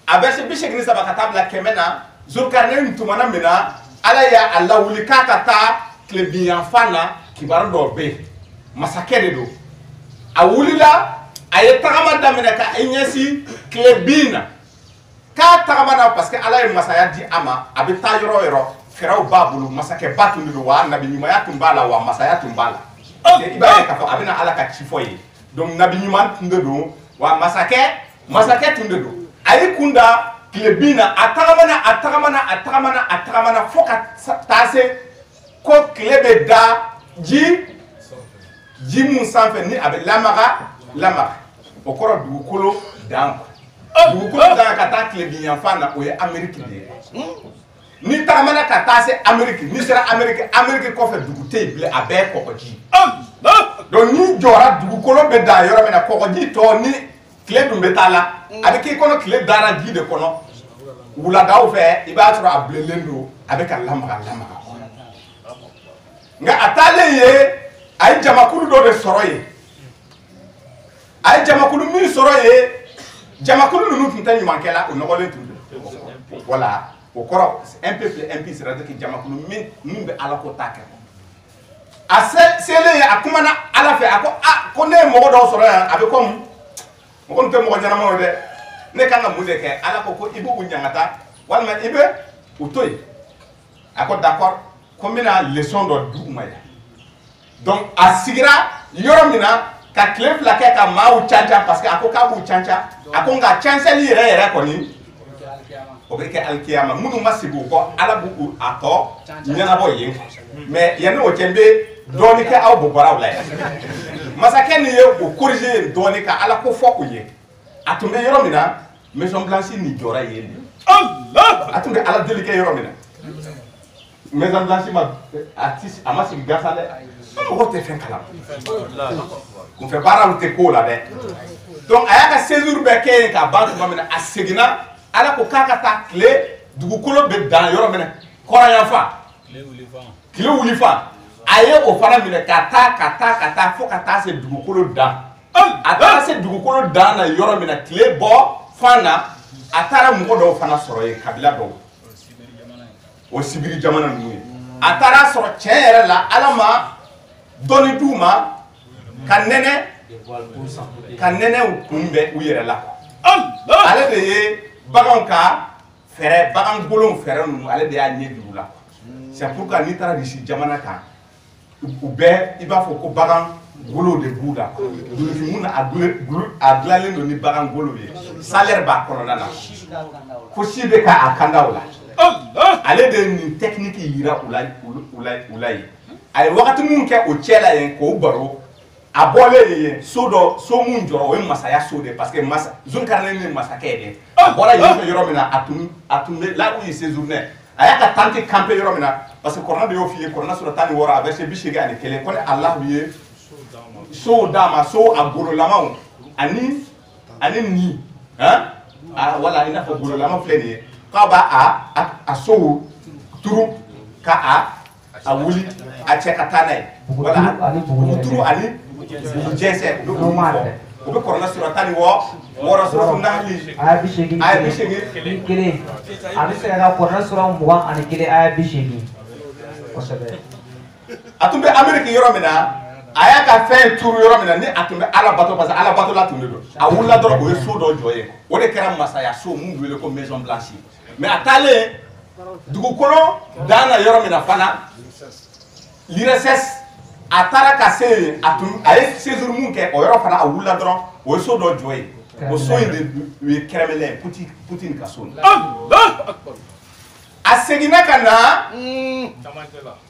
Abese bishek ni sabaka tabla kemena. Zulkarnain tumana mina. Ala ya Allah wuli kakata klebiyan fana kibaru do be. Masake de do. A wulila aye tagama damene ka inyesi klebina. Ka tagama na parce que ala ye masaya di ama abi ta yoro yoro feraw babulu masake batundu do wa nabi nyuma ya tumbala wa masaya tumbala. Iba ka fo abina ala ka chifoye. Donc nabi nyuma tunde do wa masake tunde do. Ayi kunda klebina atagamana foka tase ko klebe da ji mun sanfɛ ni abe lamaga o kɔrɔ dugukolo dan dugukolo dan ka taa klebiyan fan na o ye Amérique de ye ni tagamana ka taa se Amérique ni sera Amérique kɔfɛ dugu tɛ yen bilen a bɛɛ ye kɔgɔji donc ni jɔra dugukolo bɛ dan yɔrɔ min na kɔgɔji tɔ ni tile dun bɛ taa la a bɛ k'i kɔnɔ tile dara ji de kɔnɔ wuladaw fɛ i b'a sɔrɔ a bilenlen don a bɛ ka lamaga nka a taalen ye a ye jamakulu dɔ de sɔrɔ yen a ye jamakulu min sɔrɔ yen jamakulu ninnu tun tɛ ɲumankɛla o nɔgɔlen tun don voilà o kɔrɔ un peuple impie c'est à dire que jamakulu min bɛ ala ko ta kɛ a selen ye a kumana ala fɛ a ko ko ne ye mɔgɔ dɔw sɔrɔ yan a bɛ komi mɔgɔ min tɛ mɔgɔ ɲɛnamaw dɛ ne kan ka mun de kɛ ala ko i b'u ɲangata walima i bɛ u to yen a ko d'accord ko n bɛna leçon dɔ d'u ma yan donc a sigira yɔrɔ min na ka tile fila kɛ ka maaw cancan parce que a ko k'a b'u cancan a ko nka cancɛli yɛrɛ kɔni o bɛ kɛ alikiyama minnu ma sigi u kɔ ala b'u a tɔ ɲɛnabɔ yen mais yanni o cɛ n bɛ dɔɔni kɛ aw bɔbɔraw la yan masakɛ nin ye o corrigé yen dɔɔni ka ala ko fɔ u ye a tun bɛ yɔrɔ min na Maison Blanche ni jɔra yen de a tun bɛ ala deli kɛ yɔrɔ min na Maison Blanche a ma sigi gansan dɛ mɔgɔw tɛ fɛn kalama kunfɛ baaraw tɛ k'o la dɛ donc a y'a ka séjour bɛɛ kɛ yen k'a ban tuma min na a seginna ala ko k'a ka taa tile dugukolo bɛ dan yɔrɔ min na kɔrɔyanfan tile wulifan a ye o fana minɛ ka taa fo ka taa se dugukolo dan a taara se dugukolo dan na yɔrɔ min na tile bɔ fan na a taara mɔgɔ dɔw fana sɔrɔ yen kabila dɔw o sibiri jamana ninnu ye a taara sɔrɔ tiɲɛ yɛrɛ la ala ma dɔnni d'u ma ka nɛnɛ kunbɛn u yɛrɛ la ale de ye baganw ka fɛɛrɛ bagan golon fɛɛrɛ ninnu ale de y'a ɲɛ juru la c'est pourquoi n'i taara Russie jamana kan u bɛɛ i b'a fɔ ko bagan golo de b'u la dulokimun na a dilanlen don ni bagan golo ye salaire b'a kɔnɔna na fo si bɛ k'a kandaw la ale de ye nin technique yira u la yen a ye wagati mun kɛ o cɛ la yen k'o baro a bɔlen yen so mun jɔra o ye masaya so de parce que Zulkarnain ni masakɛ ye dɛ a bɔra yen fɛ yɔrɔ min na a tun bɛ là où il séjournait a y'a ka tante camper yɔrɔ min na parce que kɔrɔna de y'o f'i ye kɔrɔna sura 16 a verset 81 ko ni Alahu ye sow d'a ma so a gololamaw ani ni wala i n'a fɔ gololama filɛ nin ye k'a b'a a sow turu ka a wuli a cɛ ka taa n'a ye wala turu ani bugu jɛnsɛ o bɛ kɔrɔna sura 16 wɔɔrɔ sura Nahli aya 80 a bɛ se ka kɔrɔna sura 21 aya 80 kosɛbɛ a tun bɛ Amérique yɔrɔ min na a y'a ka fɛn turu yɔrɔ min na ni a tun bɛ ala bato parce que ala bato la tun de don a wulila dɔrɔn o ye so dɔ jɔ yen o de kɛra masaya so mun wele ko Maison Blanche mais a taalen dugukolo dan na yɔrɔ min na fana l'IRSS a taara ka se yen a ye séjour mun kɛ o yɔrɔ fana a wulila dɔrɔn o ye so dɔ jɔ yen o so in de Kremlin Poutine ka so Allah akbar asegina kana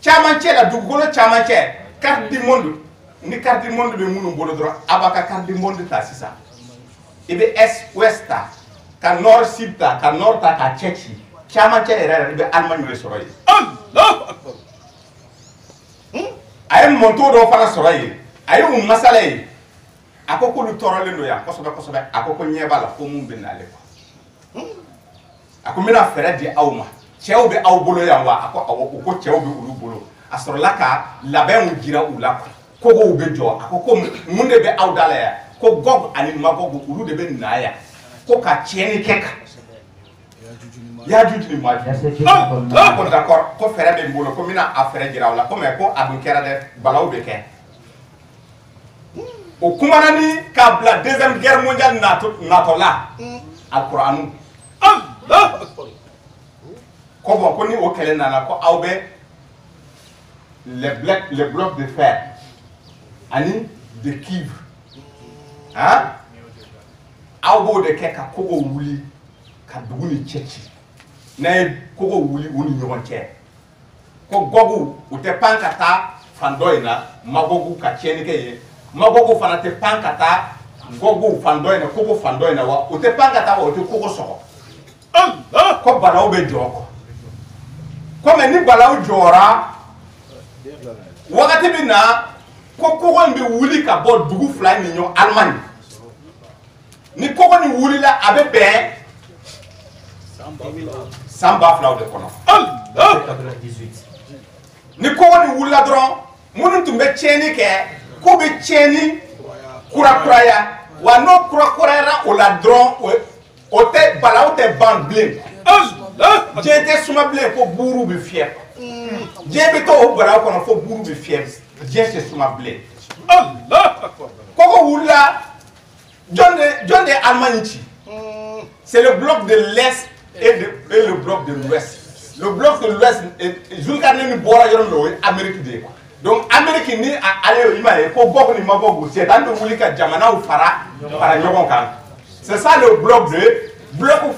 chamanche la dugolo chamanche carte du monde ni carte du monde be munu bolo dro abaka carte du monde ta sisa ibe est ouest ka nord sud ka nord ka tchechi chamanche era ibe Allemagne le soroy Allah akbar ay monto do fana soroy ay masala yi akoko lu torale ndo ya kosobe akoko nyeba la ko mun benale ko akomina fere di awma chew be aw bolo ya wa akoko ko chew be ulu bolo asoro laka laben gira ula ko go be jo akoko munde be aw dala ya ko gog ani magogo ulu de be naya ko ka cheni keka ya juju ni ma ko d'accord ko fere be bolo ko mina afere gira ula ko me ko abun kera de balaw be ke o kumanani kabla deuxième guerre mondiale nato la alquran Allah akbar ko bon ko ni o kele nana ko awbe les blocs de fer ani de cuivre hein awbo de keka ko go wuli ka duguni chechi na ko go wuli woni nyonche ko gogu o te pankata fandoina magogu ka cheni ke magogo fana te pankata gogo fandoina koko fandoina wa o te pankata wa o te koko soko Allah ko balaw be joko ko me ni balaw jora wakati bina ko koko mbe wuli ka bo dugu fly ni nyo Allemagne ni koko ni wuli la abe be samba flaw de kono Allah 98 ni koko ni wuli la dron munu tumbe cheni ke ko be cheni kura ya wa no kura o la dron o te bala o te ban blé j'étais suma blé ko buru be fier j'ai to o bala ko no fo buru be fier j'ai suma blé Allah koko wula jonde Allemagne c'est le bloc de l'est et le bloc de l'ouest le bloc de l'ouest Zulkarnain ni bora yoron lo Amérique de quoi. Donc Amérique ni allé imaye ko bokk ni magogo c'est dans le wulika jamana ou fara nyogon kan. C'est ça le bloc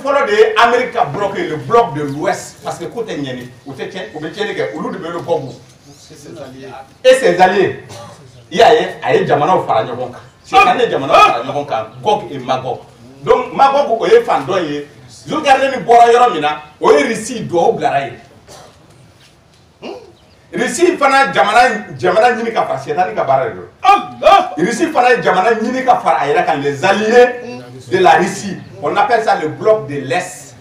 follow de Amérique bloqué le bloc de l'ouest parce que côté nyeni ou te tien ou be tiene ke ulu de be le gogo et ses alliés il y a jamana ou fara nyogon kan. C'est quand les jamana ou fara nyogon kan Gog et Magog. Donc Magog o e fando ye Zulkarnain ni bora yoro mina o e risi do blaraye. Risi fana jamana nyini ka fara setani ka bara do Allah Risi fana jamana nyini ka fara ayira kan les alliés de la Russie on appelle ça le bloc de l'est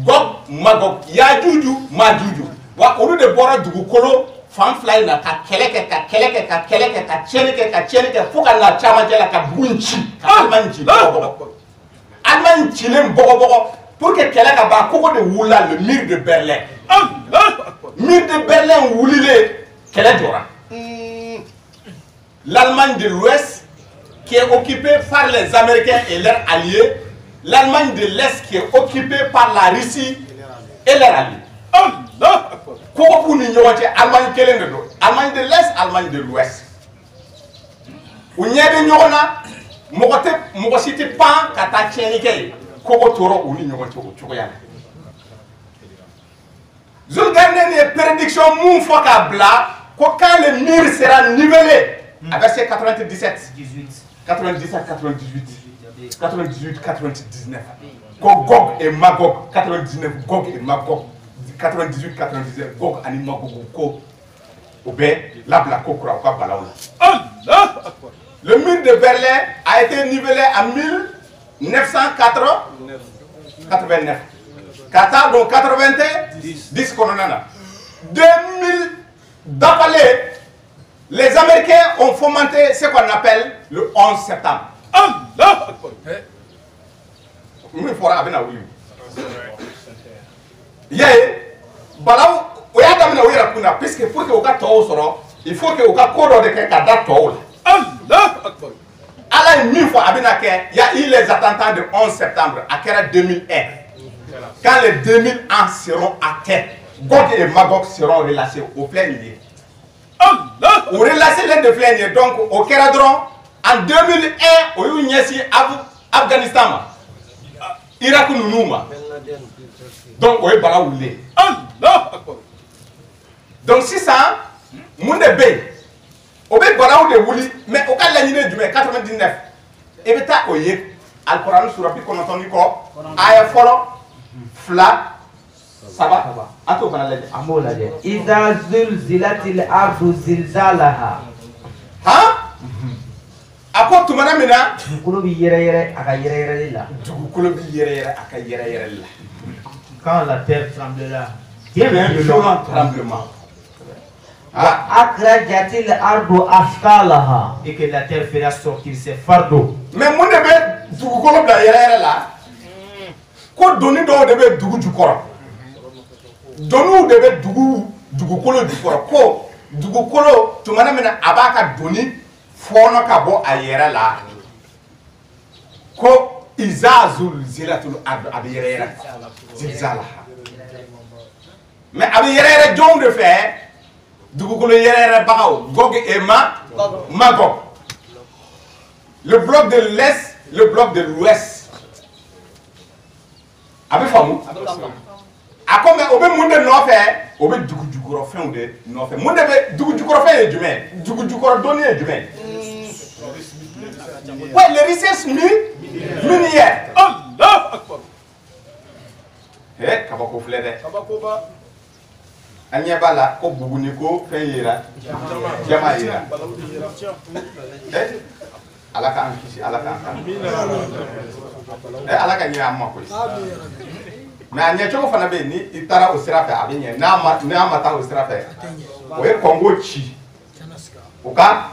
Gog Magog Yajuju Majuju wa olu de bora dugu kolo fan fly na ka keleke ka chenike fuka na chama jela ka bunchi Allemagne Allemagne chilem bogo pour que keleka ba koko de wula le mur de Berlin mur de Berlin woulilé quel est Dora l'Allemagne de l'Ouest qui est occupée par les Américains et leurs alliés, l'Allemagne de l'Est qui est occupée par la Russie et leurs alliés. Allah ko pour ni ñote Allemagne kelen de do Allemagne de l'Est Allemagne de l'Ouest u ñebe ñona mo cité pan kata chenike ko toro u ni ñote o ko yalla Zulkarnain est prédiction mon fois qu'à quand le mur sera nivelé à verset 97, 97, 98, 99. Gog et Magog, 99, Gog et Magog, 98, 99, Gog et Magog, Ko, Obé, la Blako, Kura, Balaoula. Le mur de Berlin a été nivelé en 1989. Qatar, donc 81, 10 colonnes. 2000 d'appelés, les Américains ont fomenté ce qu'on appelle le 11 septembre. Allah! Il faut aller à Ouïe. Puisque pour que vous il faut que vous ayez un date. Allah! Allah, il faut y a eu les attentats du 11 septembre à 2001. Quand les 2000 ans seront atteints, Gog et Magog seront relâchés au plein milieu. Ou relâchés les deux plein milieu. Donc, au Kéradron, en 2001, au Youniesi, Afghanistan ma Irak ninnu ma donc o ye bala wulilen donc sisan mun de bɛ yen o bɛ balaw de wuli mais o ka laɲini ye jumɛn 99 i bɛ taa o ye alikuranɛ sura 90 kɔ aya fɔlɔ 2 3 an t'o fana lajɛ. an b'o lajɛ. iza zulzilatil ardu zilzalaha. a ko tumana min na. dugukolo bɛ yɛrɛyɛrɛ a ka yɛrɛyɛrɛli la. dugukolo bɛ yɛrɛyɛrɛ a ka yɛrɛyɛrɛli la. quand la terre tremblera. violent tremblement. akhrajatil ardu athqalaha. et que la terre fera sortir ses fardeaux. mais mun de bɛ dugukolo bila yɛrɛyɛrɛ la. ko doni dɔw de bɛ dugu jukɔrɔ. doniw de bɛ dugukolo jukɔrɔ ko dugukolo tumana min na a b'a ka doni fɔɔnɔ ka bɔ a yɛrɛ la ko iza zulzilatul ardu a bɛ yɛrɛyɛrɛ zilzalaha mais a bɛ yɛrɛyɛrɛ jɔnw de fɛ dugukolo yɛrɛyɛrɛbagaw Gog et Magog le bloc de l'est le bloc de l'ouest a bɛ faamu. a ko mais o bɛ mun de nɔfɛ o bɛ dugu jukɔrɔfɛnw de nɔfɛ mun de bɛ dugu jukɔrɔfɛn ye jumɛn dugu jukɔrɔ doni ye jumɛn ouais les richesses minières kabako filɛ dɛ an ɲɛ b'a la ko Buguni ko fɛn yera jama yera ala k'an kisi ala k'an kan ala ka ɲɛ an ma koyi. mais a ɲɛcogo fana bɛ yen ni i taara o sira fɛ a bɛ ɲɛ n'a ma taa o sira fɛ o ye Congo ci o ka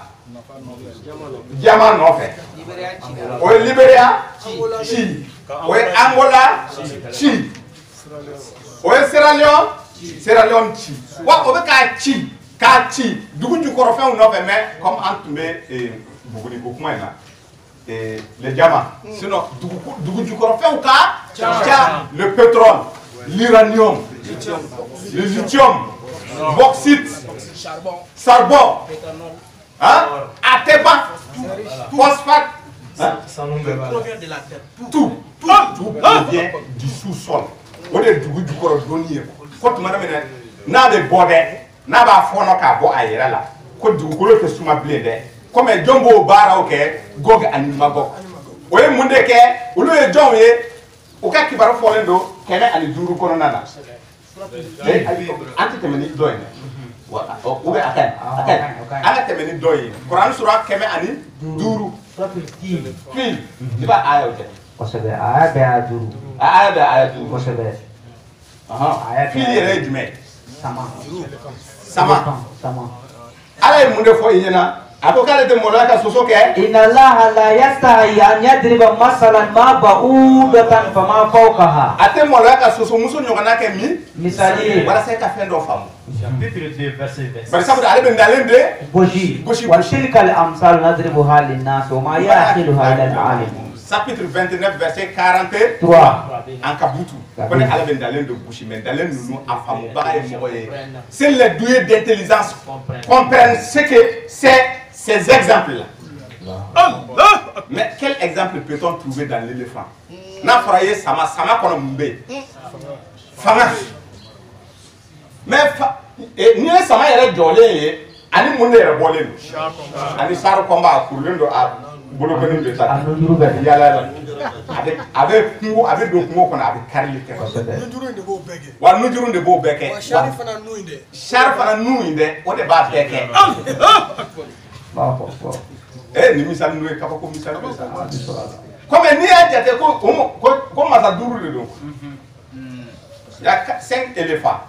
jama nɔfɛ o ye Libéria ci o ye Angola ci o ye Sierra Leone ci wa o bɛ k'a ci dugu jukɔrɔfɛnw nɔfɛ mais comme an tun bɛ Buguni ko kuma in na les diamants sinon dugu jukɔrɔfɛnw ka ca le pétrole l'uranium le lithium bauxite charbon a tɛ ban phosphate tout provient du sous-sol o de dugu jukɔrɔ doni ye ko tumana min na n'a bɛ bɔ dɛ n'a b'a fɔɔnɔ k'a bɔ a yɛrɛ la ko dugukolo tɛ suma bilen dɛ comme jɔn b'o baaraw kɛ Gog ani Magog o ye mun de kɛ olu ye jɔnw ye u ka kibaru fɔlen don 105 kɔnɔna na an tɛ tɛmɛ ni dɔ ye ou bien a ka ɲi an ka tɛmɛ ni dɔ ye Kuranɛ sura 105 fil i b'a ayaw kɛ kosɛbɛ aya bɛɛ y'a 5 aya bɛɛ aya 5 kosɛbɛ fil yɛrɛ ye jumɛn sama ala ye mun de fɔ i ɲɛna a ko k'ale tɛ maloya ka soso kɛ. inna allaha la yastahi an yadriba masalan ma ba'udatan fama fawqaha. a tɛ maloya ka soso muso ɲɔgɔnna kɛ misali ye walasa i ka fɛn dɔ faamu. chapitre 2 verset 20. bari sabula ale bɛ dalen de gosi wa tilkal amsal nadribuha linnas wa ma yaqiluha illa al-alim. chapitre 29 verset 43 an kabutu ko ne ala bɛ dalen de gosi mais dalen ninnu a faamubaga ye mɔgɔ ye c'est les doués d'intelligence comprennent ce que c'est ces exemples là. Mais quel exemple peut-on trouver dans l'éléphant? N'a fɔra ye sama kɔnɔ mun bɛ yen fanga mais n'i ye sama yɛrɛ jɔlen ye ani mun de yɛrɛ bɔlen don ani sari kɔnba a kurulen don a bolokɔni bɛ taa yala a bɛ kungo a bɛ don kungo kɔnɔ a bɛ karili kɛ wa nujuru de b'o bɛɛ kɛ sari fana nu in dɛ o de b'a bɛɛ kɛ. Ni misali n'o ye kaba ko misali bɛ sa comme n'i y'a jate ko masa 5 de don il y a 5 éléphants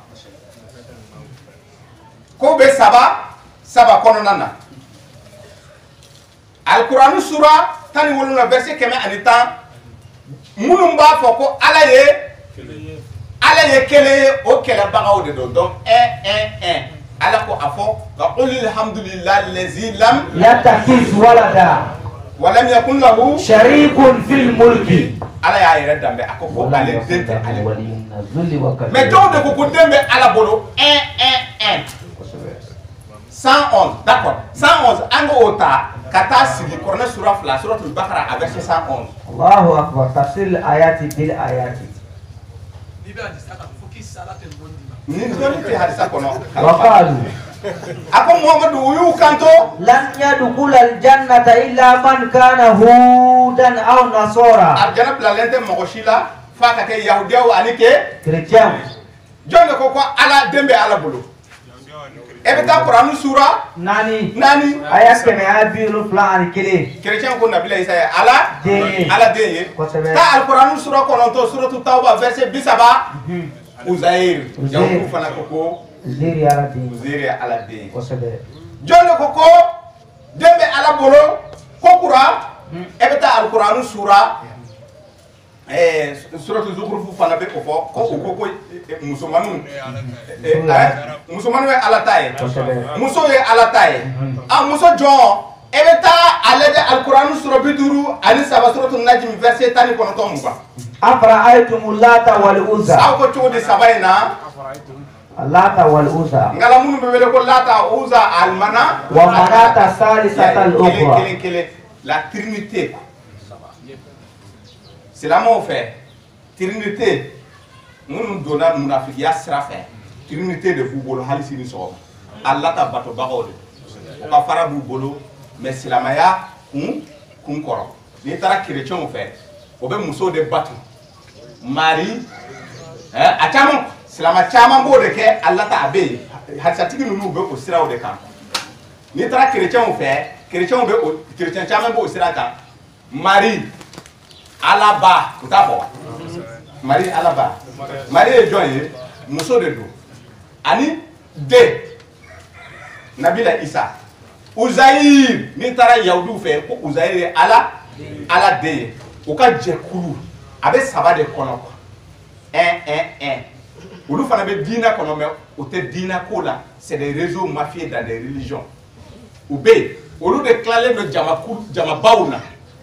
ko bɛ saba kɔnɔna na alikuranɛ sura 17 verset 110 minnu b'a fɔ ko ala ye kelen ye o kɛlɛbagaw de don donc 1 ala ko a fɔ ka qul alhamdulillahi allazi lam yattakhidh walada wa lam yakun lahu sharikun fil mulki. ala y'a yɛrɛ danbe a ko ale den tɛ ale mais jɔnw de ko den bɛ ala bolo 1 111 d'accord 111 an k'o ta ka taa sigi Kuranɛ sura 2 suratul Bakara a verset 111 Allahu Akbar. Tafsir ayati bil ayati. Ni doni fi hadisa kono. Waqalu. Ako Muhammadu uyu kanto. Lan yadkhul al-jannata illa man kana hudan aw nasara. Arjana blalente mogoshila fa ka ke yahudiya wa anike Chrétien. jonde ko ko ala dembe ala bulu. Ebita Qur'an sura Nani. ayat Kene abiru plan kile. chrétien ko nabila isa ala Deye. ala deye ta al-Qur'an sura kononto suratu tauba verset 27 Uzair jawu fana ko Ziri ala deye. Uzair ala deye Kosebe. jonde ko dembe ala bolo ko kura ebita al-Qur'an sura suratu zukhruf fana be ko ko musulmanu musulmanu ala taye muso ye ala taye a muso jo ebeta alade al-Qur'an sura biduru ani saba suratu najm verset tani kono to muba Afra aitum lata wal uzza. aw ko chodi sabayna Lata wal uzza. ngala munu be wele ko lata uza almana Wa manata salisata al-ukhra. kele la trinité c'est la mon fait trinité munu dona munafiki ya srafe trinité de football halisi ni so Allah ta bato bagode o ka fara bu bolo mais silamaya kun koro ni tara chrétien o fait o be muso de batu mari a chama silama chama bo de ke Allah ta abe hasatigi nunu be ko sira o de kan ni tara chrétien o fait chrétien be o chrétien chama bo sira kan mari alaba utabo mari alaba mari e joye muso de do ani de Nabila Isa Uzair ni tara yahudu fe ko Uzair ala de o ka jekulu abe saba de kono olu fana be dina kono mais o te dina ko la c'est des réseaux mafieux dans des religions ou be olu de claler no jama bauna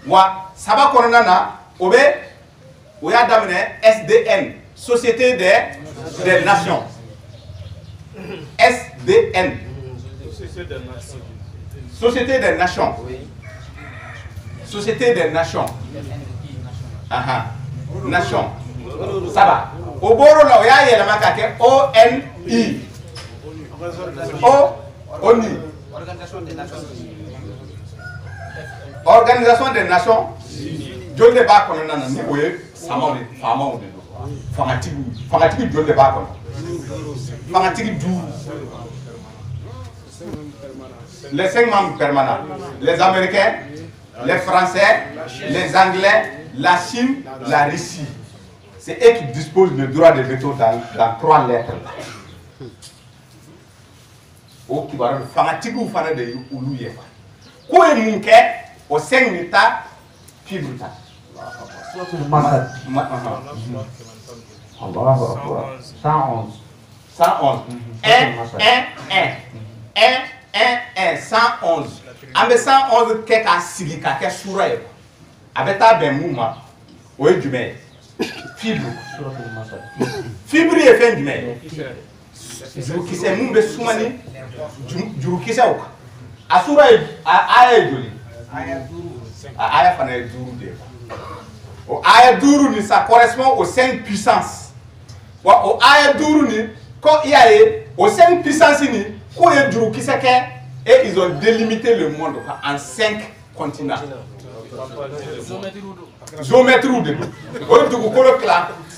wa saba kono na obe o ya damene SDN Société des Nations SDN Société des Nations Société des Nations Nation saba oboro la o ya yele makake ONI ONI Organisation des Nations Jonde ba kono nana ni boye sama de fama o de fangatigi jonde ba kono fangatigi du les 5 membres permanents les Américains les Français les Anglais la Chine la Russie c'est eux qui disposent du droit de veto dans 3 lettres o kibaro fangatigi fana de ulu ye ko e munke o 5 mita fibrita Masad. Allahu Akbar. 111. 111 ambe 111 ke ka sigi ka ke sura ye abeta be muma o ejume fibre fibre e fen jume juru kise mumbe sumani juru kise o asura aya joli aya fana duru de o aya duru ni ça correspond aux 5 puissances wa o aya duru ni ko iaye aux 5 puissances ni ko e duru kiseke et ils ont délimité le monde en 5 continents géométrie de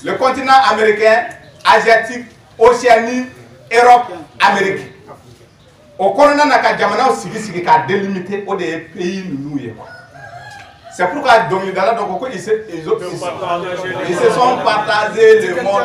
le continent américain asiatique Océanie Europe Amérique au continent naka jamana sigi ka délimité au des pays nous ye c'est pourquoi donc ils se sont partagés le monde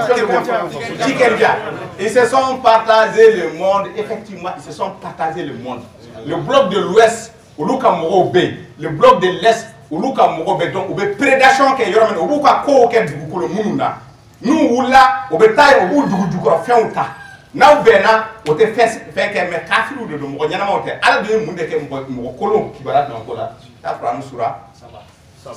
ils se sont partagés le monde effectivement ils se sont partagés le monde le bloc de l'ouest au Luka Morobe le bloc de l'est au Luka Morobe donc au prédation que yoromen au Luka ko ke dugu le mununa nous wula au betaille au dugu ko fenta na bena o te fait que me kafiru de mo nyana mo te ala de mu de ke mo kolon ki barat na ko la ta fra sura ça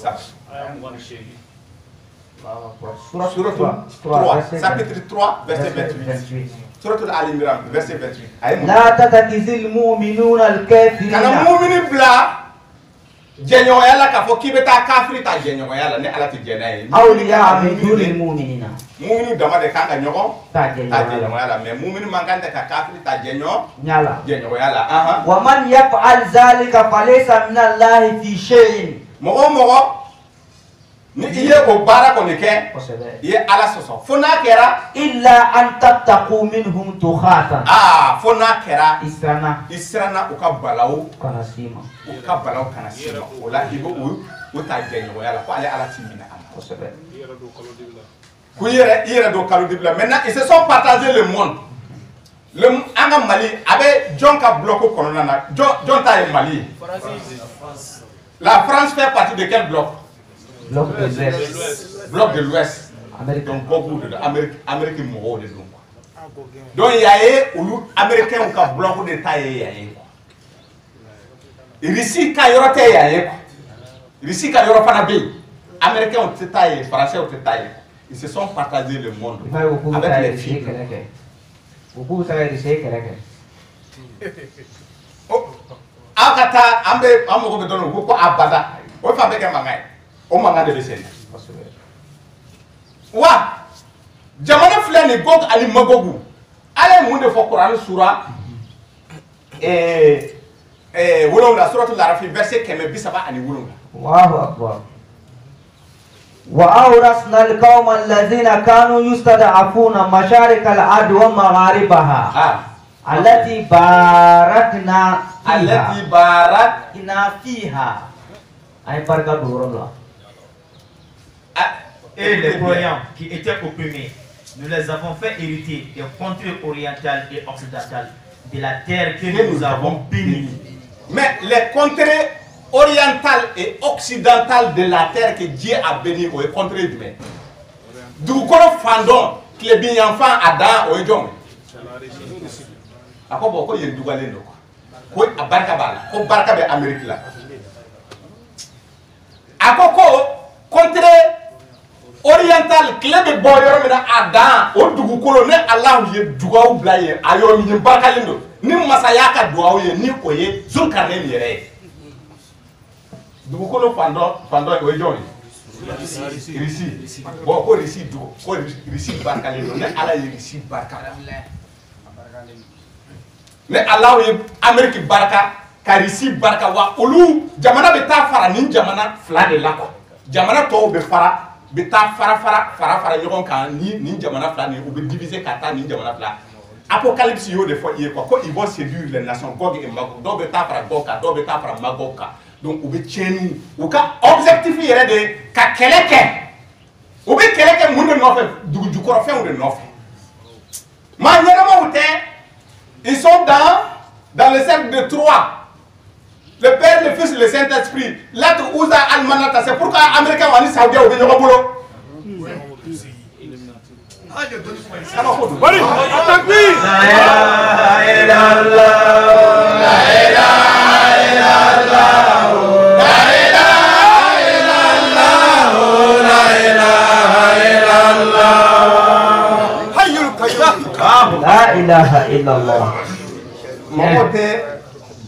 chapitre 3 verset 28 Surah Al-Imran verset 28 La tatakizil mu'minuna al-kafirina kana mu'mini bla jɛɲɔgɔnya la k'a fɔ k'i bɛ taa kafiri ta jɛɲɔgɔnya la ni ala tɛ jɛn n'a ye. awliya min dunil mu'minina. Mumini dama de kan ka ɲɔgɔn ta jɛɲɔgɔnya la mais mumini man kan tɛ ka kafiri ta jɛɲɔgɔnya la. wa man yaf'al zalika falaysa min allahi fi shay'in. Mɔgɔ o mɔgɔ ni i ye o baara kɔni kɛ i ye ala sɔsɔ fo n'a kɛra illa an tattaqu minhum tukhatan. fo n'a kɛra i siranna u ka balaw kana sima. u ka balaw kana sima o la i bɛ o ta jɛɲɔgɔnya la ko ale ala t'i minɛ a ma. Ku i yɛrɛ don kalo dibi la maintenant ils se sont partagés le monde. An ka Mali a bɛ jɔn ka bloc kɔnɔna na jɔn ta ye Mali ye. La France fait partie de quel bloc? Bloc de l'Ouest. Bloc de l'Ouest. Donc beaucoup de Amérique mɔgɔw de don quoi. Donc y'a ye olu américains ka bloc de ta ye y'a ye quoi. Russie ka yɔrɔ tɛ y'a ye quoi. Russie ka yɔrɔ fana bɛ yen. Américains tɛ taa ye, Français tɛ taa ye. Ils se sont partagés le monde avec les filles. Beaucoup ça va essayer Aw ka taa an mago bɛ dɔrɔn ko abada o fan bɛ kɛ mankan ye o mankan de bɛ sen na. Wa jamana filɛ nin Gog ani Magogu ala ye mun de fɔ Kuran sura 7 suratul Arafi verset 137. Allahu akbar. وأورثنا القوم الذين كانوا يستضعفون مشارق الأرض ومغاربها التي باركنا فيها أي بركة دورنا. Et les croyants qui étaient opprimés, nous les avons fait hériter des contrées orientales et occidentales de la terre que nous avons bénie. Mais les contrées orientale et occidentale de la terre que Dieu a béni au contré du mais dugukolo fandon tile bi yanfan ada o jom akobo ko ye dugalen do ko abarka bala ko barka be Amerique la akoko contré oriental clé de boyoro mina ada o dugukolo ne Allah ye dugaw blaye ayo mi barka lindo ni masaya ka duaw ye ni koye Zulkarnain yere dugukolo fandon o jom Russie bon ko Russie du ko Russie barka lindo ne ala ye Russie barka ne Allah ye Amerique barka ka Russie barka wa olu jamana be ta fara ni jamana fla de la ko jamana to be fara be ta fara ɲɔgɔn kan ni jamana fila ni u be diviser ka taa ni jamana fila apocalypse yo de fɔ iye quoi ko ils vont séduire les nations Gog et Magog dɔw be taa fara Gog kan dɔw be taa fara Magog kan donc u be tiɲɛni u ka objectif yɛrɛ de ka kɛlɛ kɛ u be kɛlɛ kɛ mun de nɔfɛ dugujukɔrɔfɛnw de nɔfɛ maa ɲɛnamaw tɛ ils sont dans le cercle de Troie. Le Père, le Fils, le Saint-Esprit. L'être Ouza Al-Manata. C'est pourquoi les Américains ont dit Saoudien au Bénin. La ilaha illallah.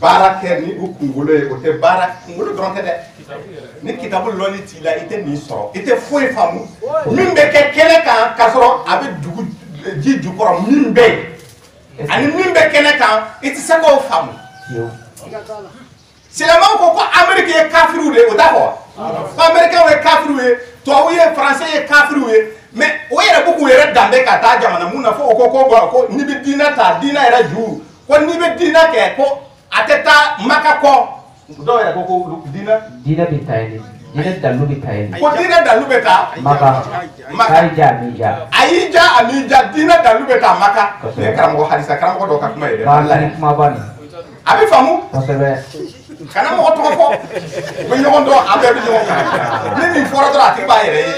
Baara kɛ ni u kunkolo ye o tɛ baara kunkolo dɔrɔn tɛ dɛ ni kitabu lɔnni t'i la i tɛ nin sɔrɔ i tɛ foyi faamu min bɛ kɛ kɛnɛ kan k'a sɔrɔ a bɛ dugu ji jukɔrɔ min bɛ yen ani min bɛ kɛnɛ kan i tɛ se k'o faamu silamɛw ko Amérique ye kafiriw de ye o t'a fɔ ko Américains ye kafiriw ye tubabuw ye Français ye kafiriw ye mais o yɛrɛ b'u k'u yɛrɛ danbe ka taa jamana mun na fo o ko n'i bɛ diinɛ ta diinɛ yɛrɛ ju ko n'i bɛ diinɛ kɛ ko ateta makako do ya ko dina bitayni dina dalu bitayni ko dina dalu beta maka ayija amija dina dalu beta maka ne karamo hadisa karamo do ka kuma yede wallahi kuma bani abi famu sebe kana mo to ko be nyogon do abe bi nyogon ni foro do ati ba yere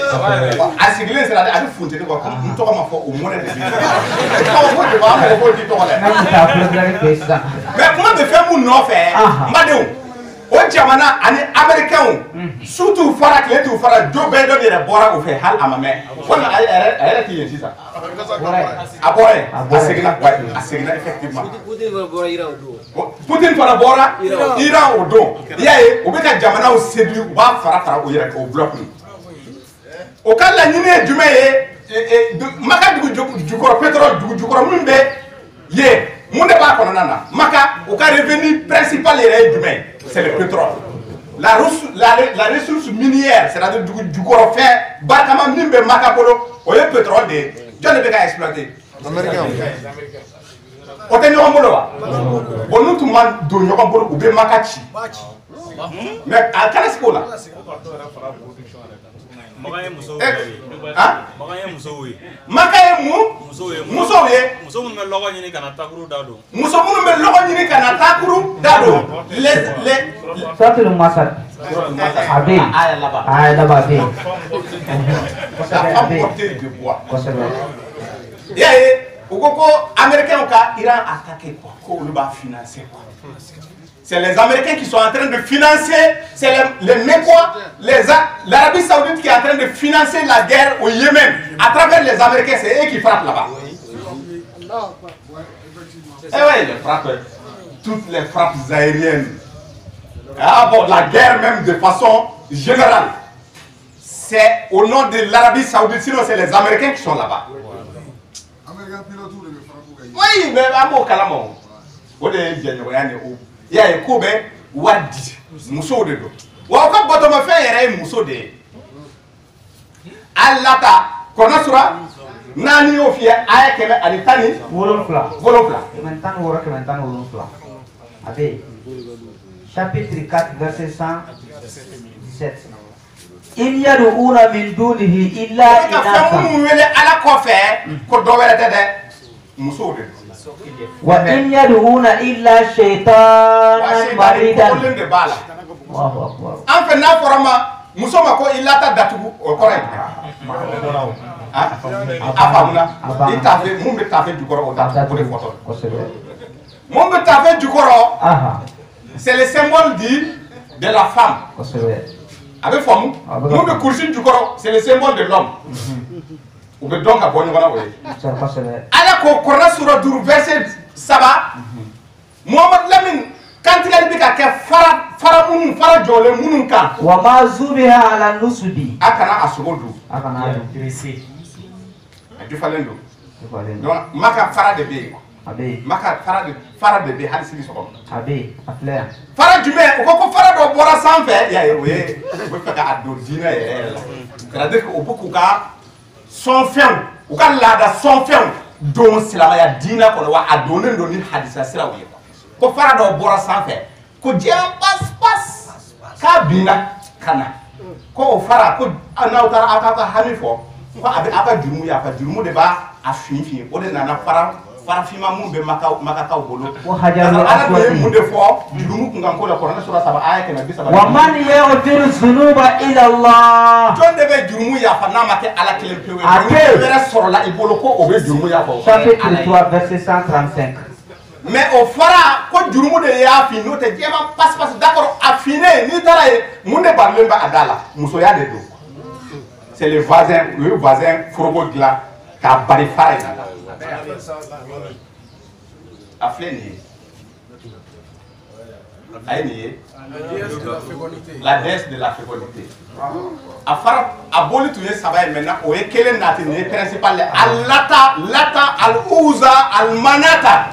asigile sera abi funte ko ko to ko ma fo o mo ne de bi ko ko de ba mo ko di to ko le mais comment de faire mun no fe mbadew o jamana ani Américains surtout fara kle tu fara do be do de bora o fe hal amame wala ay era ki yen sisa a segna effectivement Poutine fana bɔra Iran o don i y'a ye u bɛ ka jamanaw séduire u b'a fara fara o yɛrɛ o bloc ni o ka laɲini ye jumɛn ye Maka dugu jukɔrɔ pétrole dugu jukɔrɔ min bɛ ye mun de b'a kɔnɔna na Maka o ka revenu principal yɛrɛ ye jumɛn ye c'est le pétrole la ressource minière c'est-à-dire dugu jukɔrɔ fɛn barikama min bɛ Maka bolo o ye pétrole de ye jɔn de bɛ ka exploiter o tɛ ɲɔgɔn bolo wa bon n'u tun ma don ɲɔgɔn bolo u bɛ Maka ci mais a kana sigi o la Maka ye musow ye muso minnu bɛ lɔgɔ ɲini ka na takuru da don Suratul Masad Abi Ayalaba Abi u ko ko américains ka Iran attaqué quoi ko olu b'a financer quoi c'est les Américains qui sont en train de financer, c'est les Mécois, l'Arabie Saoudite qui est en train de financer la guerre au Yémen. À travers les Américains, c'est eux qui frappent là-bas. Et oui, les frappes, toutes les frappes aériennes. Ah bon, la guerre même de façon générale. C'est au nom de l'Arabie Saoudite, sinon c'est les Américains qui sont là-bas. Oui, mais à mon calamo. Il y a un coup de wadi, muso de do. Wa ka botoma fe yere muso de. Allata kona sura nani o fi aya kele alitani Wolofla. Kementan wora kementan wolofla. Abe. Chapitre 4 verset 117. Il yad'una min dunihi illa inatha. Mu wele ala ko fe ko do wele de muso de. Wa in yad'una illa shaytanan maridan. En fait na forama muso ma ko ilata datugu o correct. Afamuna ita fe mun be tafe du koro o da pour les photos. Mun be tafe du koro. C'est le symbole de la femme. Avec femme, mun be kursin du koro, c'est le symbole de l'homme. Ou be donc abonné wala oui. Ala ko Qur'an sura 2 verset 7 Muhammad Lamine quand il a dit que fara jole munun kan wa ma zubiha ala nusubi akana asugodu akana dressé adu falendo donc maka fara de be abe maka fara de be hali sigi sokom abe afler fara jume ko fara do bora sanfɛ ya we o fa ka ado dina yɛrɛ la c'est-à-dire que o buku ka son fɛnw u ka laada son fɛnw don silamaya dina kɔnɔ wa a donnen don ni hadisa siraw ye ko fara dɔ bɔra sanfɛ ko diɲɛ pas k'a binna ka na ko o fara ko n'aw taara aw ka hami fɔ ko a bɛ aw ka jurumu ye a ka jurumu de b'a fin o de nana farafima mun bɛ makakaw bolo ala de ye mun de fɔ jurumu kun kan ko la Kuranɛ sura 3 aya 130 wa man yaghfiru dhunuba illa Allah jɔn de bɛ jurumu yafa n'a ma kɛ ala kelen pewu ye wɛrɛ sɔrɔla i bolo ko o bɛ jurumu yafa chapitre 3 verset 135 mais o fara ko jurumu de y'a fin n'o tɛ jɛman pas d'accord a finnen n'i taara ye mun de barilen bɛ a da la musoya de don c'est le voisin o ye voisin foroko dilan k'a bari fara in na a filɛ nin ye a ye nin ye la déesse de la fécondité a fara a boli tun ye saba ye maintenant o ye kelen nati nin ye principal ye lata al-uza al-manata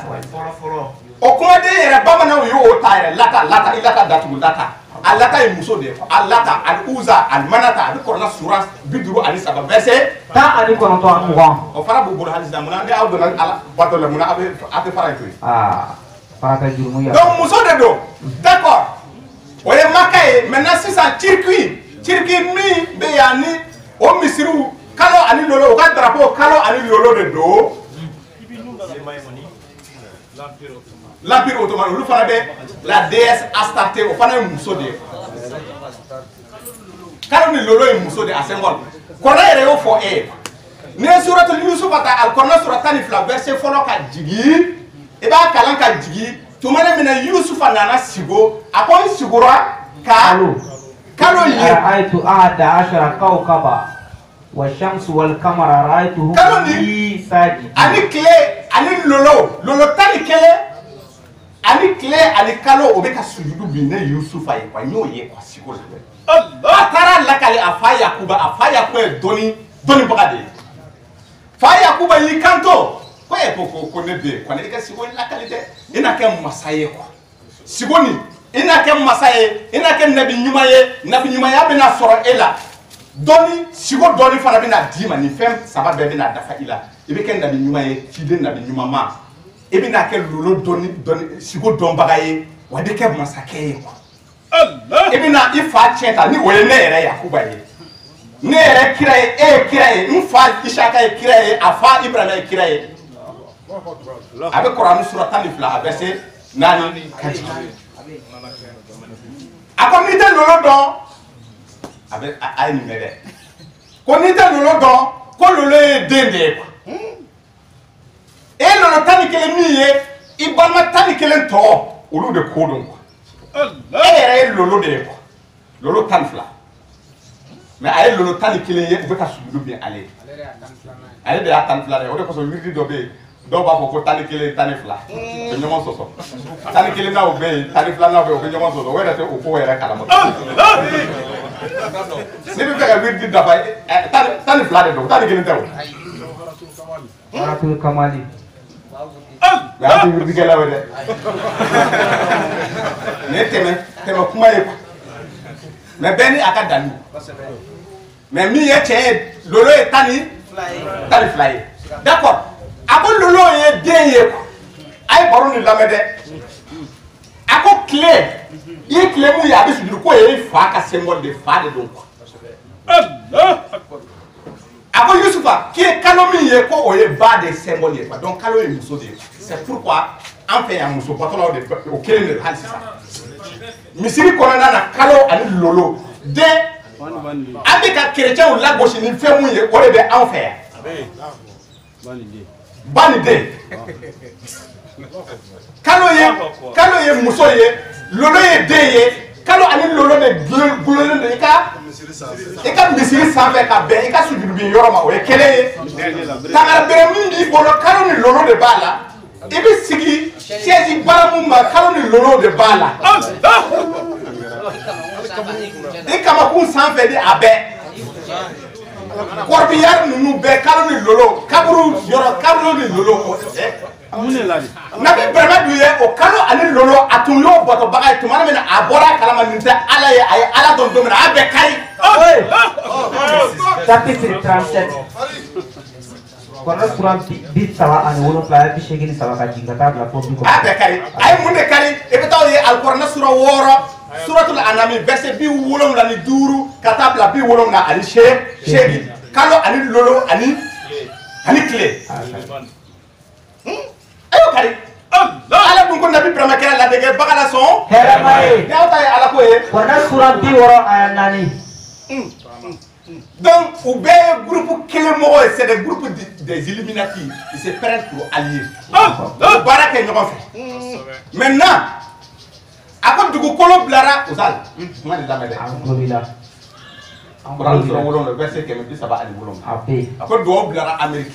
o kumaden yɛrɛ bamananw y'o ta yɛrɛ lata i lata datugu lata a lata ye muso de ye a lata al-uza al-manata a bɛ Kuranɛ sura 53 verset 19 o fara b'u bolo hali sisan munna ni aw donna ala bato la munna a tɛ fara in to yen fara ka jurumu ya donc muso de don d'accord o ye Maka ye maintenant sisan circuit min bɛ yan ni o misiriw kalo ani lolo o ka drapeau kalo ani lolo de don l'empire ottoman olu fana bɛ la déesse Astarte o fana ye muso de ye kalo ni lolo ye muso de a symbole Kuranɛ yɛrɛ y'o fɔ e ye ni ye suratul Yusuf ta al-Kuranɛ sura 12 verset fɔlɔ ka jigi i b'a kalan ka jigi tuma min Yusufa nana sigo a ko n sigora ka kalo ye aitu ahada ashara kawkaba والشمس والقمر رأيتهم لي ساجدين. Ani kile, ani lolo, lolo tani kele, ani kile, ani kalo obeka sujudu bine Yusufa ye kwa nyo ye kwa siko lebe. Atara lakale afa Yakuba doni bagade. Fa Yakuba yi kanto, kwa ye ko nebe, kwa neka siko lakale de, ina ke masaye kwa. Sigoni, ina ke masaye, ina ke nabi nyuma ye bena soro ela. Doni sigo doni fana bina dima ni fem saba be bina dafa ila ibe ken nabi nyuma ye fide nabi nyuma ma ibe na ke lolo doni sigo don bagaye wade ke masake ye ko Allah ibe na ifa cheta ni oye ne ere Yakuba ye ne ere kira ye mfa Ishaka ye kira ye afa Ibrahim ye kira ye abe Quran sura 10 abese nani kaji akomite lolo don avec ay ni mede ko ni ta lolo don ko lolo e dende ko e lolo tani kele miye I balma tani kele to olu de ko don ko Allah e lolo de ko lolo tan fla mais ay lolo tani kele ye be ka sujudu bien ale de tan fla de o de ko so wirdi do be do ba ko tani kele tani fla be nyoma soso tani kele na o be tani fla na o be nyoma soso we de o ko era kala mo ni bi fekk wir di dafay tani fla de do tani gën taw Ratul Kamali. ya di wir di gela wede ne teme kuma ye ko mais beni aka danu mais mi ye che lolo e tani fly d'accord ako lolo ye den ye ko ay baro ni lamede ako clé ye clé mu ya bisu ko ye fa ka symbole de fa de donc Allah ako Yusufa qui est kalomi ye ko o ye ba de symbole ye donc kalo ye muso de c'est pourquoi en fait ya muso patolo de o kele de hal ça misiri korana na kalo ani lolo de abika chrétien ou la gauche ni fait mu ye o de en fait banide kalo ye muso ye lolo ye de ye kalo ani lolo de gulolo de ika misiri sanfɛ ka bɛn ika sujudu bi yɔrɔ ma o ye kelen ye tangara bere min b'i bolo kalo ni lolo de b'a la I bɛ sigi siège baramu ma kalo ni lolo de b'a la I kamakun sanfɛ de a bɛɛ kɔrɔbiyari ninnu bɛɛ kalo ni lolo kaburu yɔrɔ kalo ni lolo nabi Ibrahima du ye o kalo ani lolo a tun y'o bɔtɔbaga ye tuma min na a bɔra kalama nin tɛ Ala ye a ye Ala dɔn don min na a bɛɛ kari Chapitre 37. Kɔnɔ sura bi saba ani wolonwula bi seegin saba ka jigin ka taa bila fo bi kɔnɔ. A bɛɛ kari a ye mun de kari I bɛ taa o ye Alikuranɛ sura 6 suratul Anami verset 75 ka taa bila 70 ani seegin kalo ani lolo ani tile. Ayo kari Ala dun ko nabi Ibrahima kɛra ladege baga la sɔn hɛrɛma ye ni aw ta ye Ala ko ye Kɔnɔ sura 60 aya 4. donc u bɛɛ ye groupe kelen mɔgɔ ye c'est des groupes des Illuminati ils se prennent pour alliés baara kɛ ɲɔgɔn fɛ maintenant a ko dugukolo bilara o sal kuma de lamɛn dɛ Alhamdulillah. Kuran sura 7 verset 177 Ape. a ko dugawu bilara Amérique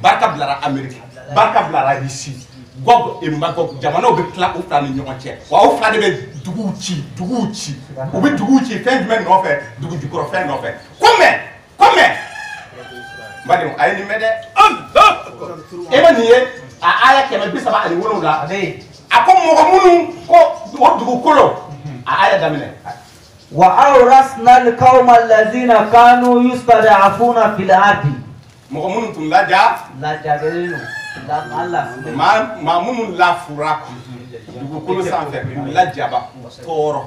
barika bilara Amérique barika bilara Russie Gog et Magog jamana u bɛ tila u fila ni ɲɔgɔn cɛ wa u fila de bɛ duguw ci u bɛ duguw ci fɛn jumɛn nɔfɛ dugu jukɔrɔ fɛn nɔfɛ comme badenw a ye nin mɛn dɛ e bɛ nin ye a aya 177 a ko mɔgɔ minnu ko o dugukolo a aya daminɛ وأورثنا القوم الذين كانوا يستضعفون في الأرض. mɔgɔ minnu tun lajabelen maa minnu lafura dugukolo sanfɛ k'u lajaba tɔɔrɔ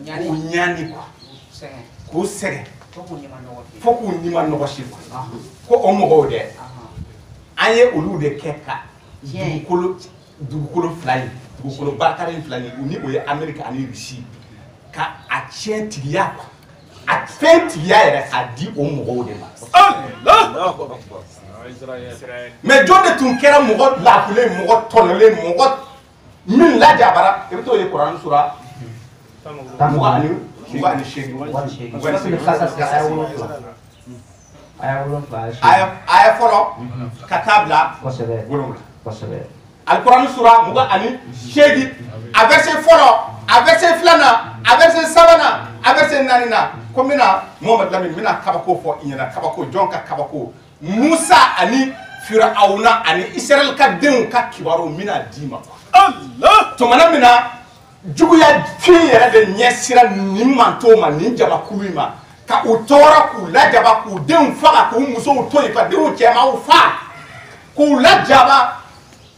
k'u ɲani k'u sɛgɛn fo k'u nima nɔgɔsi ko o mɔgɔw dɛ an ye olu de kɛ ka dugukolo fila in dugukolo barikalen fila in ni o ye Amérique ani Russie ka a tiɲɛ tigiya a fɛn tigiya yɛrɛ k'a di o mɔgɔw de ma mais jɔn de tun kɛra mɔgɔ lafulen mɔgɔ tɔnɔlen mɔgɔ min lajabara I bɛ t'o ye Kuran sura 28 aya folo katabla wolumla alquran sura muga ani shedi a verset folo a verset flana a verset sabana a verset nanina ko mina Muhammad Lamin mina kabako fo inyana kabako jonka kabako Musa ani Firauna ani Israel ka denw ka kibaro mina dima Allah to mana mina juguya fi yɛrɛ de ɲɛsira ni manto ma ni jabakulu ma ka u tɔɔrɔ k'u lajaba k'u denw faga k'u musow to yen ka denw cɛmanw fa k'u lajaba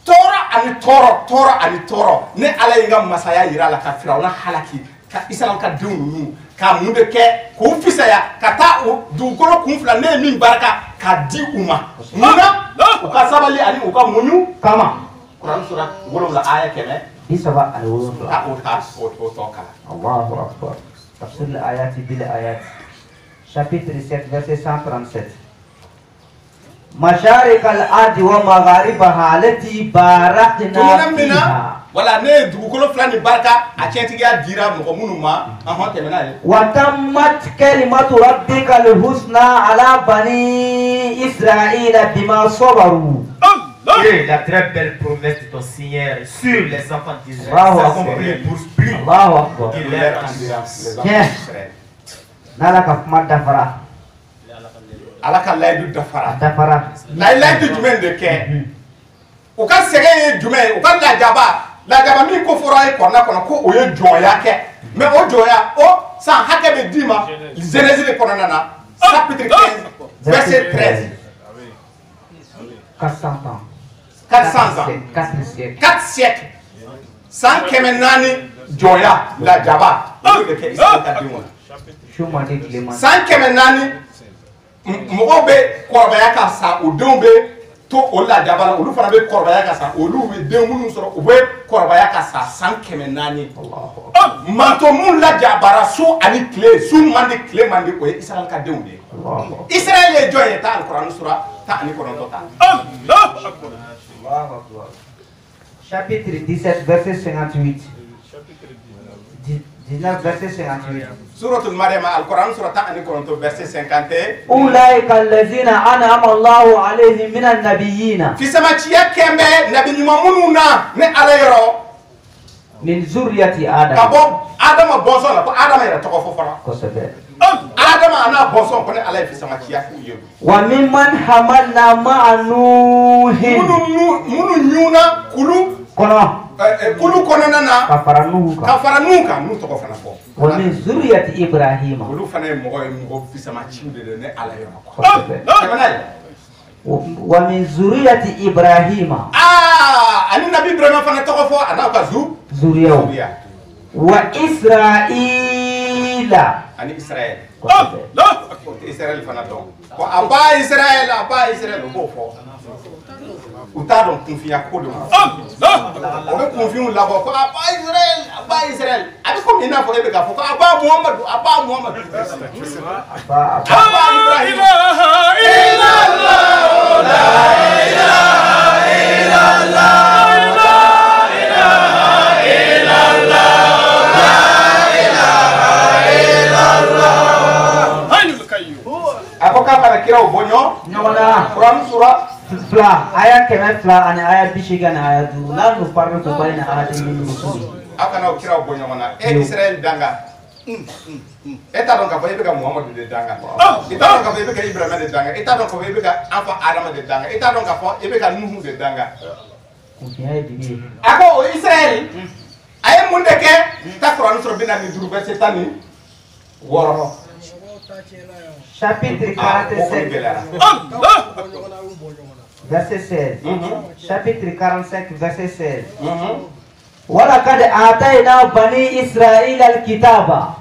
tɔɔrɔ ani tɔɔrɔ ne Ala ye n ka masaya yira la ka Firawuna halaki ka Israel ka denw ninnu ka mun de kɛ k'u fisaya ka taa u dugukolo kun fila ne ye min barika ka di u ma munna u ka sabali ani u ka muɲu kama Kuran sura 7 aya 100 Isaba al-Wulud. Allahu Akbar. Tafsir al-ayat bil ayat. Chapitre 7 verset 137. Masharik al-ardi wa magharibaha allati barakna fiha. Wala ne dugukolo flani baraka a tiɲɛtigiya dira mɔgɔ minnu ma tɛmɛna ye. Wa tammat kalimatu rabbika al-husna ala bani Israila bima sabaru. Et la très belle promesse de ton Seigneur sur les enfants d'Israël s'accomplit pour plus. Allahu Akbar. Nala ka kuma dafara. Ala ka layidu dafara. Dafara. Layidu jumɛn de kɛ? U ka sɛgɛn ye jumɛn ye? U ka lajaba min ko fɔra ye kɔnɔna kɔnɔ ko o ye jɔnya kɛ. Mais o jɔnya o san hakɛ bɛ d'i ma Genèse de kɔnɔna na chapitre 15 verset 13. 400 ans. 400 ans. 4 siècles. San kɛmɛ naani jɔnya lajaba. O de kɛ Israël ka denw na. San kɛmɛ naani mɔgɔw bɛ kɔrɔbaya ka sa o denw bɛ to o lajaba la olu fana bɛ kɔrɔbaya ka sa olu bɛ den minnu sɔrɔ u bɛ kɔrɔbaya ka sa san kɛmɛ naani. Manto mun lajabara su ani tile su man di tile man di o ye Israël ka denw de ye. Israël ye jɔn ye taa Alikuranɛ sura 19 ta. Chapitre 17 verset 58. 19 verset 58. Suratul Maryam Alquran sura 19 verset 51. Ulaika allazina an'ama Allahu alayhim minan nabiyyin. Fi sama ciya kembe nabi nyuma mununa ne ala yoro. Min zurriyati Adam. Kabo Adam bonson la ko Adam yɛrɛ tɔgɔ fɔ fɔlɔ. Kosɛbɛ. Adam ana bonson ko ne ala ye fi sama ciya ku ye. Wa mimman hamalna ma'a Nuhin. Munu nyuna kulu kono. Kulu kɔnɔna na ka fara Nuhu kan n'u tɔgɔ fana fɔ. Wa min zurriyati Ibrahima. Olu fana ye mɔgɔ fi sama ciw de ne ala yɔrɔ. Kosɛbɛ. Wa min zurriyati Ibrahima. Ani nabi Ibrahima fana tɔgɔ fɔ a n'a ka zuriyaw. Wa Israila. Ani Israël. Israël fana dɔn. Ko a ba Israël o b'o fɔ. U t'a dɔn kunfinya ko de ma. O bɛ kunfinw labɔ ko a ba Israël. A bɛ komi i n'a fɔ e bɛ k'a fɔ ko a ba Muhamadu. A ba Ibrahima. Ako k'a kana kiraw bɔ ɲɔgɔnna. Kuran sura fila aya 100 ani aya 80 ani aya 5 la nu parle ko bari na aya min musuli. A kana o kiraw bɔ ɲɔgɔnna. Israël danga. E t'a dɔn k'a fɔ e bɛ ka Muhamadu de danga. I t'a dɔn k'a fɔ e bɛ ka Ibrahima de danga. I t'a dɔn k'a fɔ e bɛ ka an fa Adama de danga. I t'a dɔn k'a fɔ e bɛ ka Nuhu de danga. A ko o Israël a ye mun de kɛ? Ta Kuran sura 45 verset 16. Chapitre 47 verset 16. Chapitre 45 verset 16. Walaqad atayna bani Israila al-kitaba.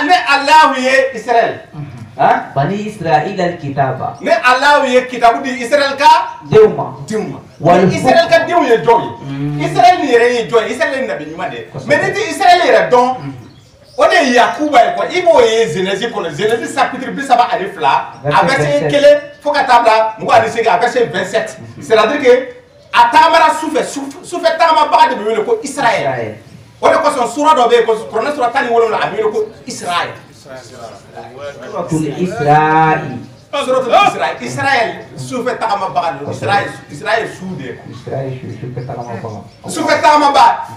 Ne Allah ye Israël. Bani Israila al-kitaba. Ne Allah ye kitabu di Israël ka dewma. Israël ka dew ye jɔn ye. Israël ni yɛrɛ ye jɔn ye. Israël ye nabi ɲuman de ye. Mais ni tɛ Israël yɛrɛ dɔn o de ye Yakuba ye quoi. I b'o ye Genèse kɔnɔ. Genèse chapitre 32 a verset 1 fo ka taa bila 28 a verset 27. C'est-à-dire que a taamara sufɛ taamabaga de bɛ wele ko Israël. O de kosɔn sura dɔ bɛ yen ko Kuranɛ sura 17 a bɛ wele ko Israël. Suratul Isra'i. suratul Israël Israël sufɛ tagama baga de Israël su de sufɛ tagama ba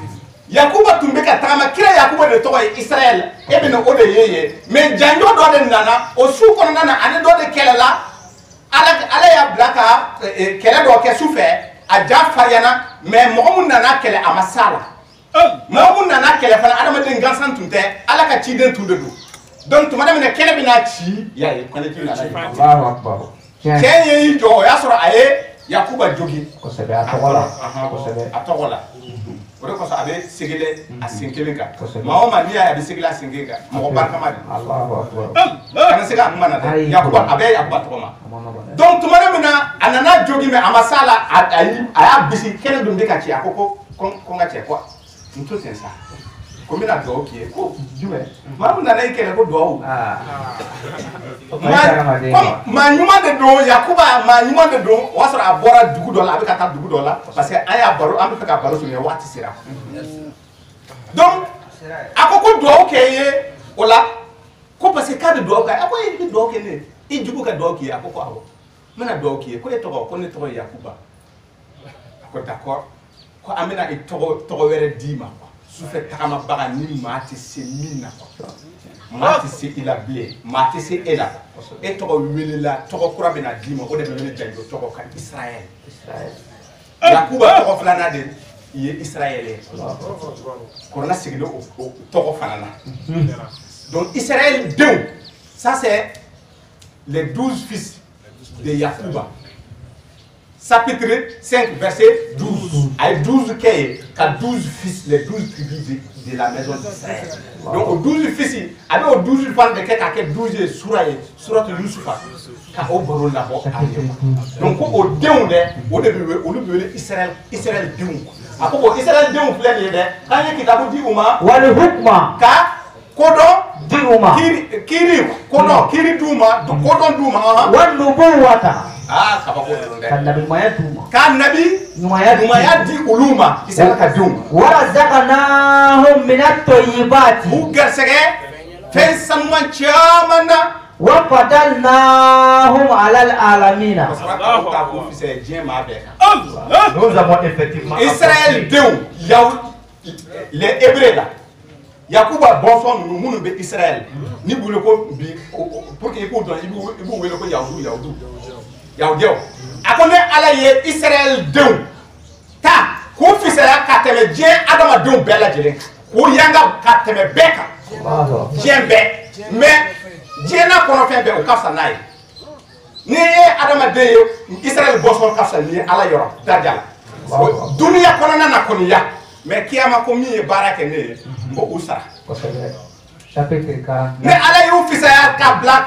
Yakuba tun bɛ ka tagama kira Yakuba de tɔgɔ ye Israël e bɛna o de ye mais janjo dɔ de nana o su kɔnɔna na ani dɔ de kɛlɛla ala y'a bila ka kɛlɛ dɔ kɛ su fɛ a ja fariyana mais mɔgɔ mun nana kɛlɛ a ma s'a la mɔgɔ mun nana kɛlɛ fana adamaden gansan tun tɛ ala ka ciden tun de don donc tuma min na kɛlɛ bɛna ci y'a ye kɔnɛji nana cɛ ye i jɔ o y'a sɔrɔ a ye Yakuba jogi a tɔgɔ la o de kosɔn a bɛ segile a sen kelen kan maa o maa n'i y'a ye a bɛ segile a sen kelen kan mɔgɔ barikama de kana se ka kuma na dɛ Yakuba a bɛ Yakuba tɔgɔ ma donc tuma min na a nana jogi mais a ma s'a la a y'a bisi kɛnɛ dun bɛ ka ci a ko n ka cɛ quoi n to ten sa ko n bɛna dugawu k'i ye ko jumɛn maa min nana i kɛlɛ ko dugawu maa ɲuman de don Yakuba maa ɲuman de don o y'a sɔrɔ a bɔra dugu dɔ la a bɛ ka taa dugu dɔ la parce que an y'a baro an bɛ fɛ ka baro surunya waati sera donc a ko dugawu kɛ ye o la ko parce que k'a bɛ dugawu kɛ a ko i bɛ dugawu kɛ ne i jugu ka dugawu k'i ye a ko awɔ n bɛna dugawu k'i ye ko e tɔgɔ ko ne tɔgɔ ye Yakuba a ko d'accord ko an bɛna i tɔgɔ wɛrɛ d'i ma sufɛ tagamabaga ni maa tɛ se min na maa tɛ se i la bilen maa tɛ se e la e tɔgɔ welela tɔgɔ kura bɛna d'i ma o de bɛ wele janjo tɔgɔ kan Israël Yakuba tɔgɔ filanan de ye Israël ye kɔrɔla sigilen o tɔgɔ fana na donc Israël denw ça c'est les 12 fils de Yakuba chapitre 5 verset 12 avec 12 kɛ ka 12 fils les 12 tribus de la maison d'Israël donc o 12 fils a bɛ o 12 fana de kɛ k'a kɛ 12 ye suratul Yusufa ka o baro labɔ a ye donc ko o denw dɛ o de bɛ olu bɛ wele Israël denw a ko bon Israël denw filɛ nin ye dɛ k'an ye kitabu di u ma wali hukma ka kodɔn di u ma kiiri kodɔn kiiri d'u ma kodɔn d'u ma wali nubuwata kabako dɔrɔn dɛ ka nabi ɲumanya d'u ma ka nabi ɲumanya di olu ma Israël ka denw warazaqnahum min at-tayyibati u garisɛgɛ fɛn sanuman caman na wa fadalnahum ala al-alamina nous avons effectivement Israël denw les Hébreux là Yakuba bɔnsɔn ninnu minnu bɛ Israël ni bolo ko bi pour que i k'u dɔn i b'u wele ko Yahudiyaw a ko ne Ala ye Israël denw ta k'u fisaya ka tɛmɛ diɲɛ adamadenw bɛɛ lajɛlen kan k'u yanga ka tɛmɛ bɛɛ kan diɲɛ bɛɛ mais diɲɛ n'a kɔnɔfɛn bɛɛ o ka fisa n'a ye n'i ye adamaden ye Israël bɔnsɔn ka fisa ni ye Ala yɔrɔ daraja la duniya kɔnɔna na kɔni ya mais kiyama ko min ye baara kɛ ne ye n b'o sara ne Ala y'u fisaya ka bila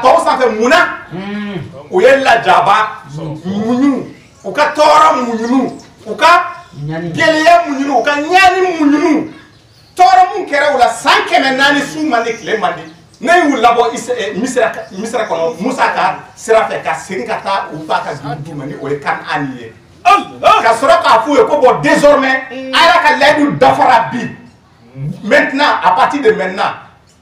tɔw sanfɛ munna u ye lajaba muɲu u ka tɔɔrɔ muɲu u ka gɛlɛya muɲu u ka ɲani muɲu tɔɔrɔ mun kɛra u la san 400 su man di tile man di ne y'u labɔ Misira kɔnɔ Musa ka sira fɛ ka segin ka taa u ba ka dugu d'u ma ni o ye Kanani ye ka sɔrɔ k'a f'u ye ko bon désormais a yɛrɛ ka layidu dafara bi maintenant à partir de maintenant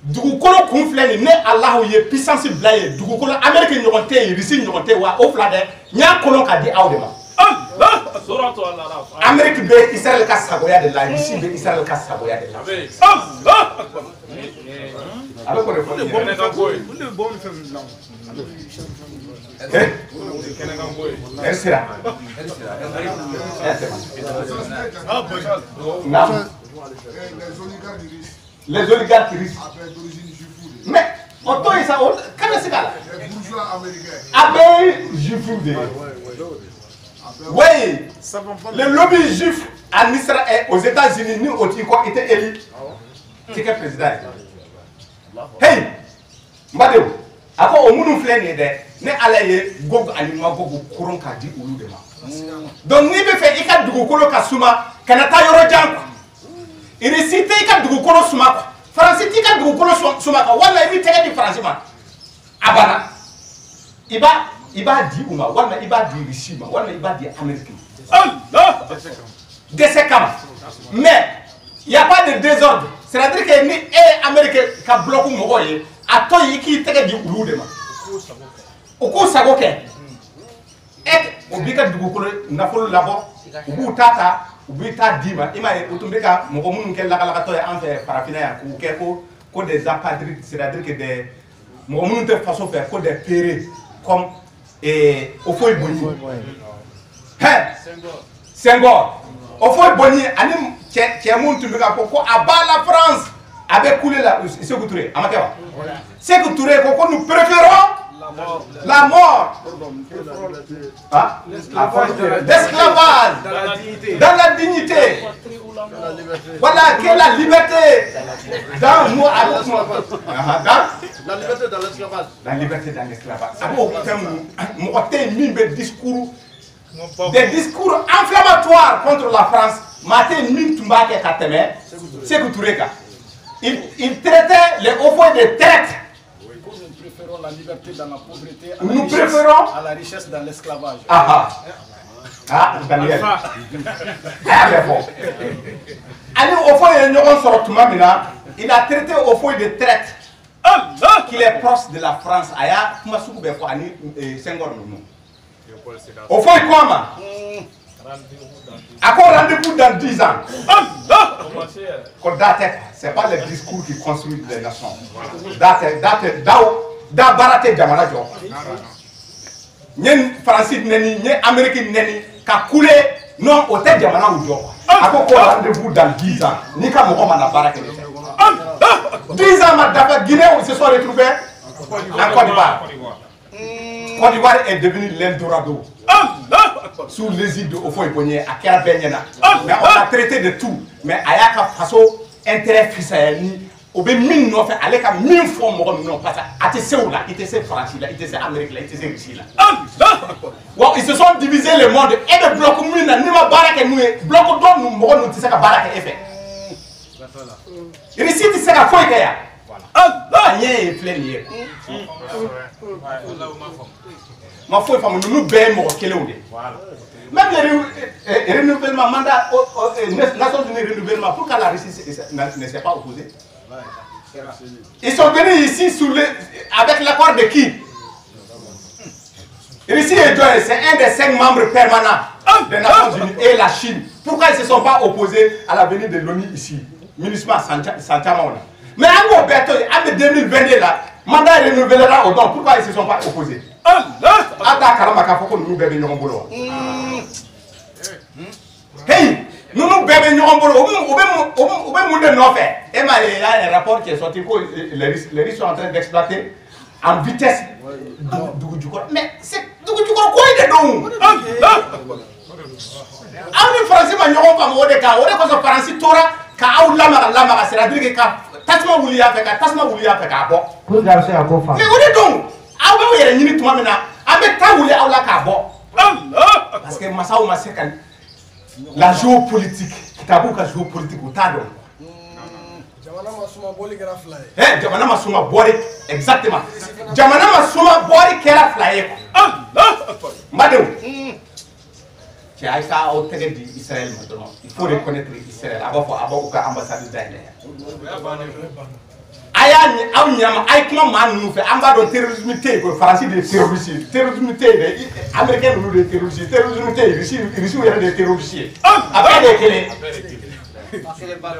dugukolo kun filɛ nin ne Alahu ye puissance bila ye dugukolo Amérique ɲɔgɔn tɛ yen Russie ɲɔgɔn tɛ wa o fila dɛ n y'a kolon ka di aw de ma Amérique bɛ Israël ka sagoya de la Russie bɛ Israël ka sagoya de la a bɛ kɔni fɔ sera les oligarques russes mais o to ye sa o kana se k'a la a bɛ juifu de oui le lobby juif en Israël aux États-Unis ni o t'i kɔ i tɛ élu k'i kɛ président ye hey n badenw a ko o minnu filɛ nin ye dɛ ne Ala ye Gog ani Magog koron k'a di olu de ma donc n'i bɛ fɛ i ka dugukolo ka suma kana taa yɔrɔ jan quoi Russie tɛ i ka dugukolo suma quoi Faransi t'i ka dugukolo suma quoi wala i b'i tɛgɛ di Faransi ma a banna i b'a di u ma walima i b'a di Russie ma walima i b'a di Amérique dɛsɛ kama mais il y a pas de désordre c'est-à-dire que ni e ye Amérique ka bloc mɔgɔ ye a tɔ ye i k'i tɛgɛ di olu de ma o k'u sago kɛ o b'i ka dugukolo nafolo labɔ u b'u ta u b'i ta d'i ma i m'a ye o tun bɛ ka mɔgɔ minnu kɛ lakalakatɔ ye an fɛ farafinna yan k'u kɛ ko des apatrides c'est-à-dire que des mɔgɔ minnu tɛ faso fɛ ko des pérés comme o foyi bonyi Senghor o foyi bonyi ani cɛ minnu tun bɛ ka fɔ ko a b'a la France a bɛ couler la Sékou Touré a ma kɛ wa Sékou Touré ko nous préférons la mort, l'esclavage, dans la dignité. Voilà, quelle est la liberté dans nous, la liberté dans l'esclavage. La liberté dans l'esclavage. Des discours inflammatoires contre la France. Il traitait les hauts foyers de traite. La liberté dans la pauvreté, nous préférons à la richesse dans l'esclavage. Daniel. Allez, au fond, il a traité au fond de traite qu'il est proche de la France. Au fond, comment? À quoi rendez-vous dans 10 ans? C'est pas le discours qui construit les nations. Da barate jamana jo nyen français neni nyen américain neni ka couler non au tête jamana ou jo akoko rendez-vous dans 10 ans ni ka mo ma na barake 10 ans ma dafa Guinée on se sont retrouvés en Côte d'Ivoire. Côte d'Ivoire est devenu l'Eldorado sous l'égide de Houphouët-Boigny à Kera-Benyana. Mais on a traité de tout mais ayaka faso intérêt fiscali au be min no fait aller ka min fo mo non parce que ate seoula ite se France là ite se Amérique là ite se Russie là wow, ils se sont divisés le monde et de bloc min na ni ma baraka nous bloc don nous mo no tise ka baraka effet ici tise ka foi kaya voilà rien plein lié ma foi femme nous be mo kele onde voilà même le renouvellement mandat Nations Unies renouvellement pourquoi la Russie ne s'est pas opposée? Ils sont venus ici avec l'accord de qui? Russie et Joël, c'est un des 5 membres permanents des Nations Unies et la Chine. Pourquoi ils ne se sont pas opposés à la venue de l'ONU ici? Ministre Santiamon. Mais en 2022 là, mandat renouvelé là au don. Pourquoi ils ne se sont pas opposés? Hey! Nous nous bébés nous et il y a un rapport qui est sorti que les Russes sont en train d'exploiter en vitesse Dougou-Djoukor. Mais c'est Dougou-Djoukor quoi il est donc? En français, on n'a pas de cas. On est comme ça, français, Torah, Kaou Lama, c'est-à-dire que Tasma Woulia fait Tasma Woulia fait Kabo. Mais on est donc, ah oui, il y a une minute maintenant, avec Ta Woulia Aula Kabo. Parce que Massaou Massekan. La géopolitique, Kitabou ka géopolitique au Tado. Jamana Masuma Bori, exactement. Jamana Masuma Bori Kera Fly. Madame, tu as ça au télé d'Israël maintenant. Il faut reconnaître Israël. Avant l'ambassade d'Israël. Ayan Amnyama, Aikman Man nous fait ambassadeur terrorisme, français de terrorisme, terrorisme, américain nous de terrorisme, terrorisme, Russie ou des terroristes. Après les télé.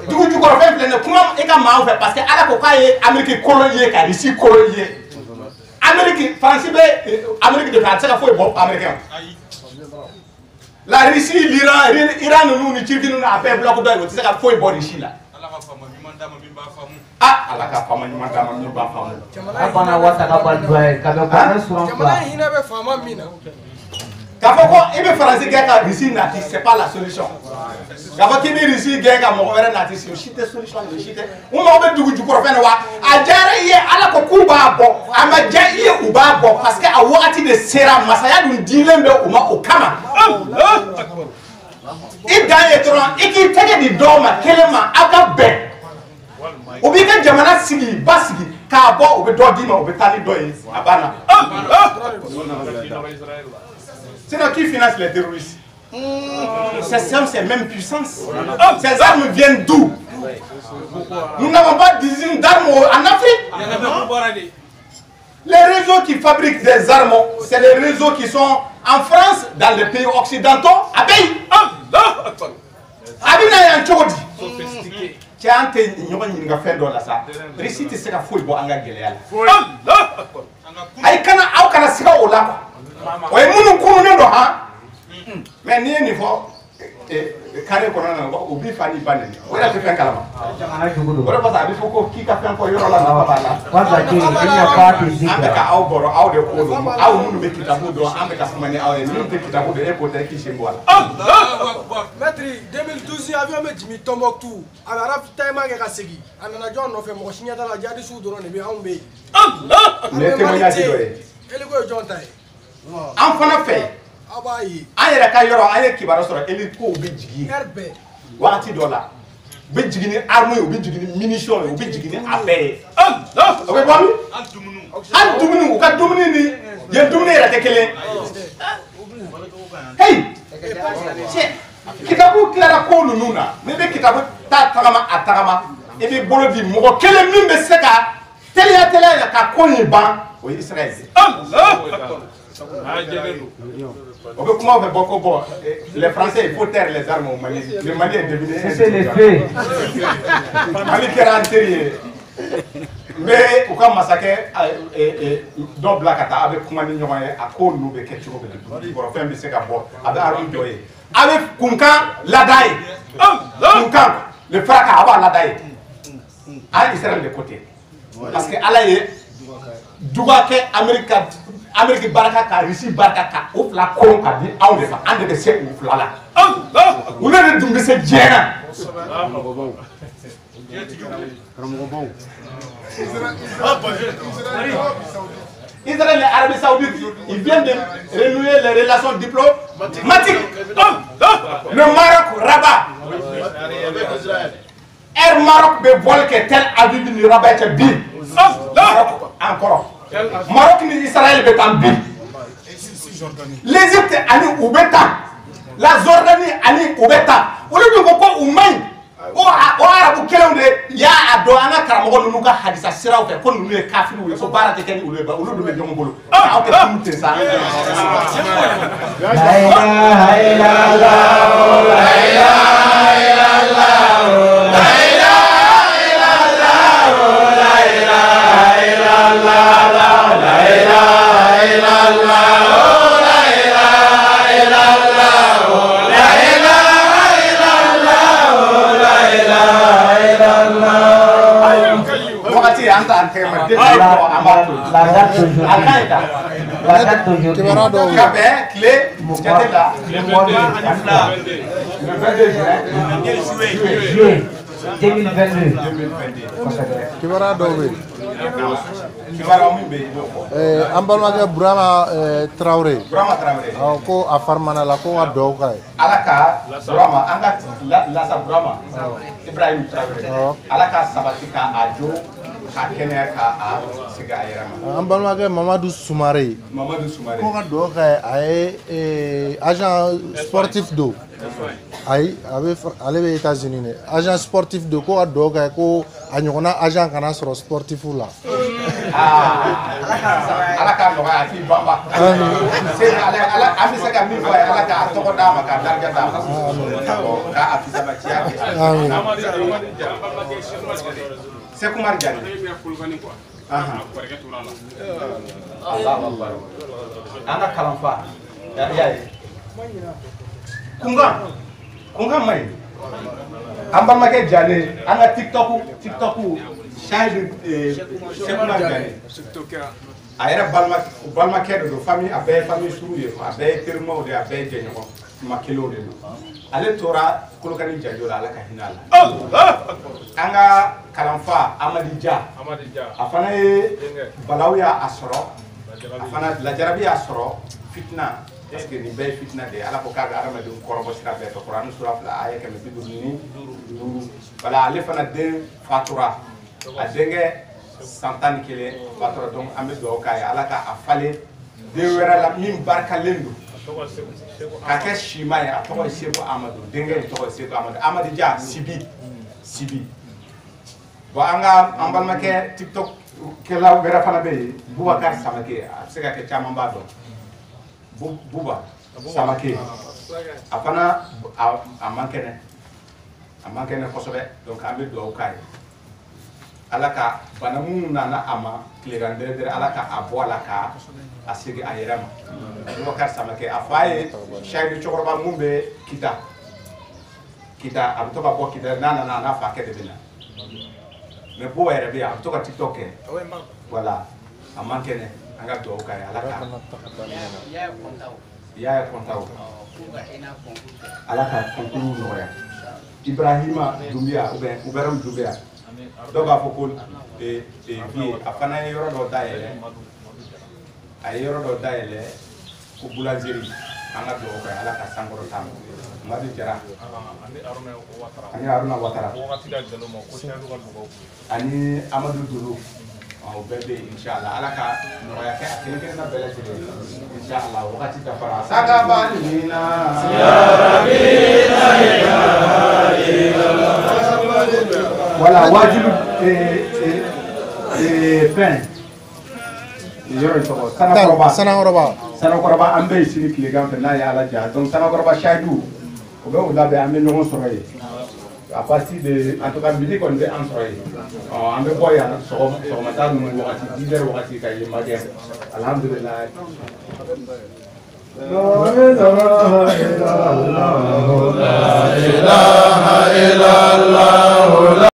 Du coup, tu comprends plein comment est comment fait parce que à la cocaïne, Amérique colonisée, car ici colonisée. Amérique, français, Amérique de France, ça faut bon américain. La Russie, l'Iran, Iran nous nous tire nous appelle bloc d'oeil, c'est ça faut bon ici là. Ah, ala ka fama ni manda ma ba famu. Abana wata ka bal doy ka be ko suran ko. Jamana hina be fama mina. Ka foko e be français ga Russie nati c'est pas la solution. Ka foko ke be Russie ga mo wera nati c'est chite solution de chite. O ma be dugu jukoro fene wa a jare ye ala ko kuba bo ama jaye uba bo parce que a wakati de sera masaya dun dilembe o ma o kama. I gagne tron e ki tege di doma kelema aka be. Obi ka jamana sigi basigi ka bo obi do di ma obi tani do yi abana. C'est là qui finance les terroristes. Ces armes, c'est même puissance. Ces armes viennent d'où? Nous n'avons pas d'usine d'armes en Afrique. Les réseaux qui fabriquent des armes, c'est les réseaux qui sont en France, dans les pays occidentaux, à Bay. Abina yan chodi. Sophistiqué. Tiante nyoma nyinga fendo la sa. Récite c'est la fouille bo anga geleala. Ay kana aw kana sika ola. Oy munu kunu ndo ha. Mais ni ni fo carré kono na obi fani banene. Wala te fen kalama. Wala pas abi foko ki ka fen ko yoro la na bala. Kwanza ki ina party zika. Ameka aw boro aw de ko do aw munu be kitabu do ameka smani aw ni te kitabu de ko te ki shimbola. Maître 2012 avion me Jimmy Tombouctou ala taima ke kasegi anana jo no fe mo shinya dala jadi su doro ne be ambe Ne témoignage do e. Ele ko jo tay. Am fana fe. Abayi. Ayera ka yoro aye kibaro soro eli ko be jigi. Herbe. Wati dola. Be jigi ni arme o be jigi ni munition o be jigi ni abe. Allah. Obe bomi? An dumunu ka dumuni ni ye dumuni era tekele. Hey. Kitabu klara ko nuna. Ne be kitabu ta tagama atagama. E be bolo di mo kele min be seka. Tele ka ko ni ban o Israël. Allah. Les Français, il faut taire les armes au Mali. Le Mali est devenu. C'est les faits. Mali qui est rentré. Mais au cas massacre, dans Blacata, avec Koumani Nyoye, à Koun, nous, avec quelque chose de faire, mais c'est qu'à bord, avec Aaron Doye. Avec Kounkan, Ladaï. Kounkan, le frère Kaba Ladaï. À Israël de côté. Parce que Allah est Doubake, Amérique baraka ka Russie baraka ka o fila kon ka di aw de fa an de se u fila la u ne dum de se jena Israël et Arabie Saoudite, ils viennent de renouer les relations diplomatiques. Le Maroc, Rabat. Air Maroc be vol que tel Aviv ni Rabat est bi. Maroc encore. Maroc ni Israël be tambi. L'Égypte ani ubeta. La Jordanie ani ubeta. Wala du ko umay. O arabu kelon de ya ado ana karamo nunu ka hadisa siraw fe ko nunu e kafiru so barate ken ulu ba ulu be jomo bolo. Aw te tumte sa. La ilaha illallah. La ilaha illallah. La ilaha illallah. La ilaha illallah. La ilaha illallah. La date d'aujourd'hui. Le 22 juillet 2022. Kibara dobe. Kibara mimbe. Ambalwaga Brahma Traoré. Brahma Traoré. Ko afarmana la ko do kay. Alaka Brahma anga la sa Brahma. Ibrahim Traoré. Alaka sabatika ajo ka kenya ka a siga ayama. Ambalwaga Mamadou Soumaré. Mamadou Soumaré. Ko do kay ay agent sportif do. Aïe, avec les États-Unis, agent sportif de quoi donc ko anyona agent kana sur sportif là. Ala ka no ga fi bamba. C'est ala ami se ka mi boy ala ka to ko dama ka darga dama. Ka afisa ba tia. Amin. C'est Koumar Diagne. Allah Allah. Anga kalamfa. Ya. Kunga mai amba make jale anga tiktok shahid sekuna jale ayera balma kedo do famille abe famille suruye abe termo de abe jenyo makelo de ale tora kolokani jajola ala ka hinala anga kalamfa amadija afana balawya asoro afana la jarabiya asoro fitna. Parce que ni belle fitna de ala ko kaga arama de korobo sira be to Qur'an sura fla aya kam bidu ni wala ale fana de fatura a denge santani kele fatura donc ambe do kay ala ka afale de wera la min barka lendu ka ke shima ya to ko seko amadou denge to ko seko amadou ja sibi bo anga ambal make tiktok kɛla wɛrɛ fana bɛ yen Bubakar Samake a bɛ se ka kɛ caman b'a dɔn Buba Samake a fana a man kɛnɛ kosɛbɛ donc an bɛ dugawu k'a ye Ala ka bana minnu nana a ma tilegan dɛrɛ Ala ka a bɔ a la ka a segin a yɛrɛ ma Bubakar Samake a fa ye Seyidu cɛkɔrɔba mun bɛ Kita a bɛ to ka bɔ Kita n'a nana a n'a fa kɛ de bɛ na mais Buba yɛrɛ bɛ yen a bɛ to ka TikTok kɛ voilà a man kɛnɛ an ka dugawu k'a ye Ala ka Yaya Kontaw Ala ka konkuru nɔgɔya Ibrahima Dumbuya ou bien Uberam Dumbuya dɔw b'a fɔ ko vie a fana ye yɔrɔ dɔ dayɛlɛ ko boulangerie an ka dugawu k'a ye Ala ka sankɔrɔ t'a ma Madu Jara ani Haruna Watara ani Amadu Dolo o bɛɛ bɛ yen inshallah Ala ka nɔgɔya kɛ a kelen na bɛɛ lajɛlen inshallah wagati dafara sagabanina ya rabbi la ilaha illallah voilà wajibu fɛn yɔrɔ in tɔgɔ Sanakɔrɔba an bɛ yen sini tilegan fɛ n'a ye Ala diya donc Sanakɔrɔba Seyidu o bɛ o labɛn an bɛ ɲɔgɔn sɔrɔ yen à partir de en tout cas midi kɔni bɛ an sɔrɔ yen an bɛ bɔ yan sɔgɔmata ninnu wagati 10 heures wagati ka yen ma kɛ alhamdulilayi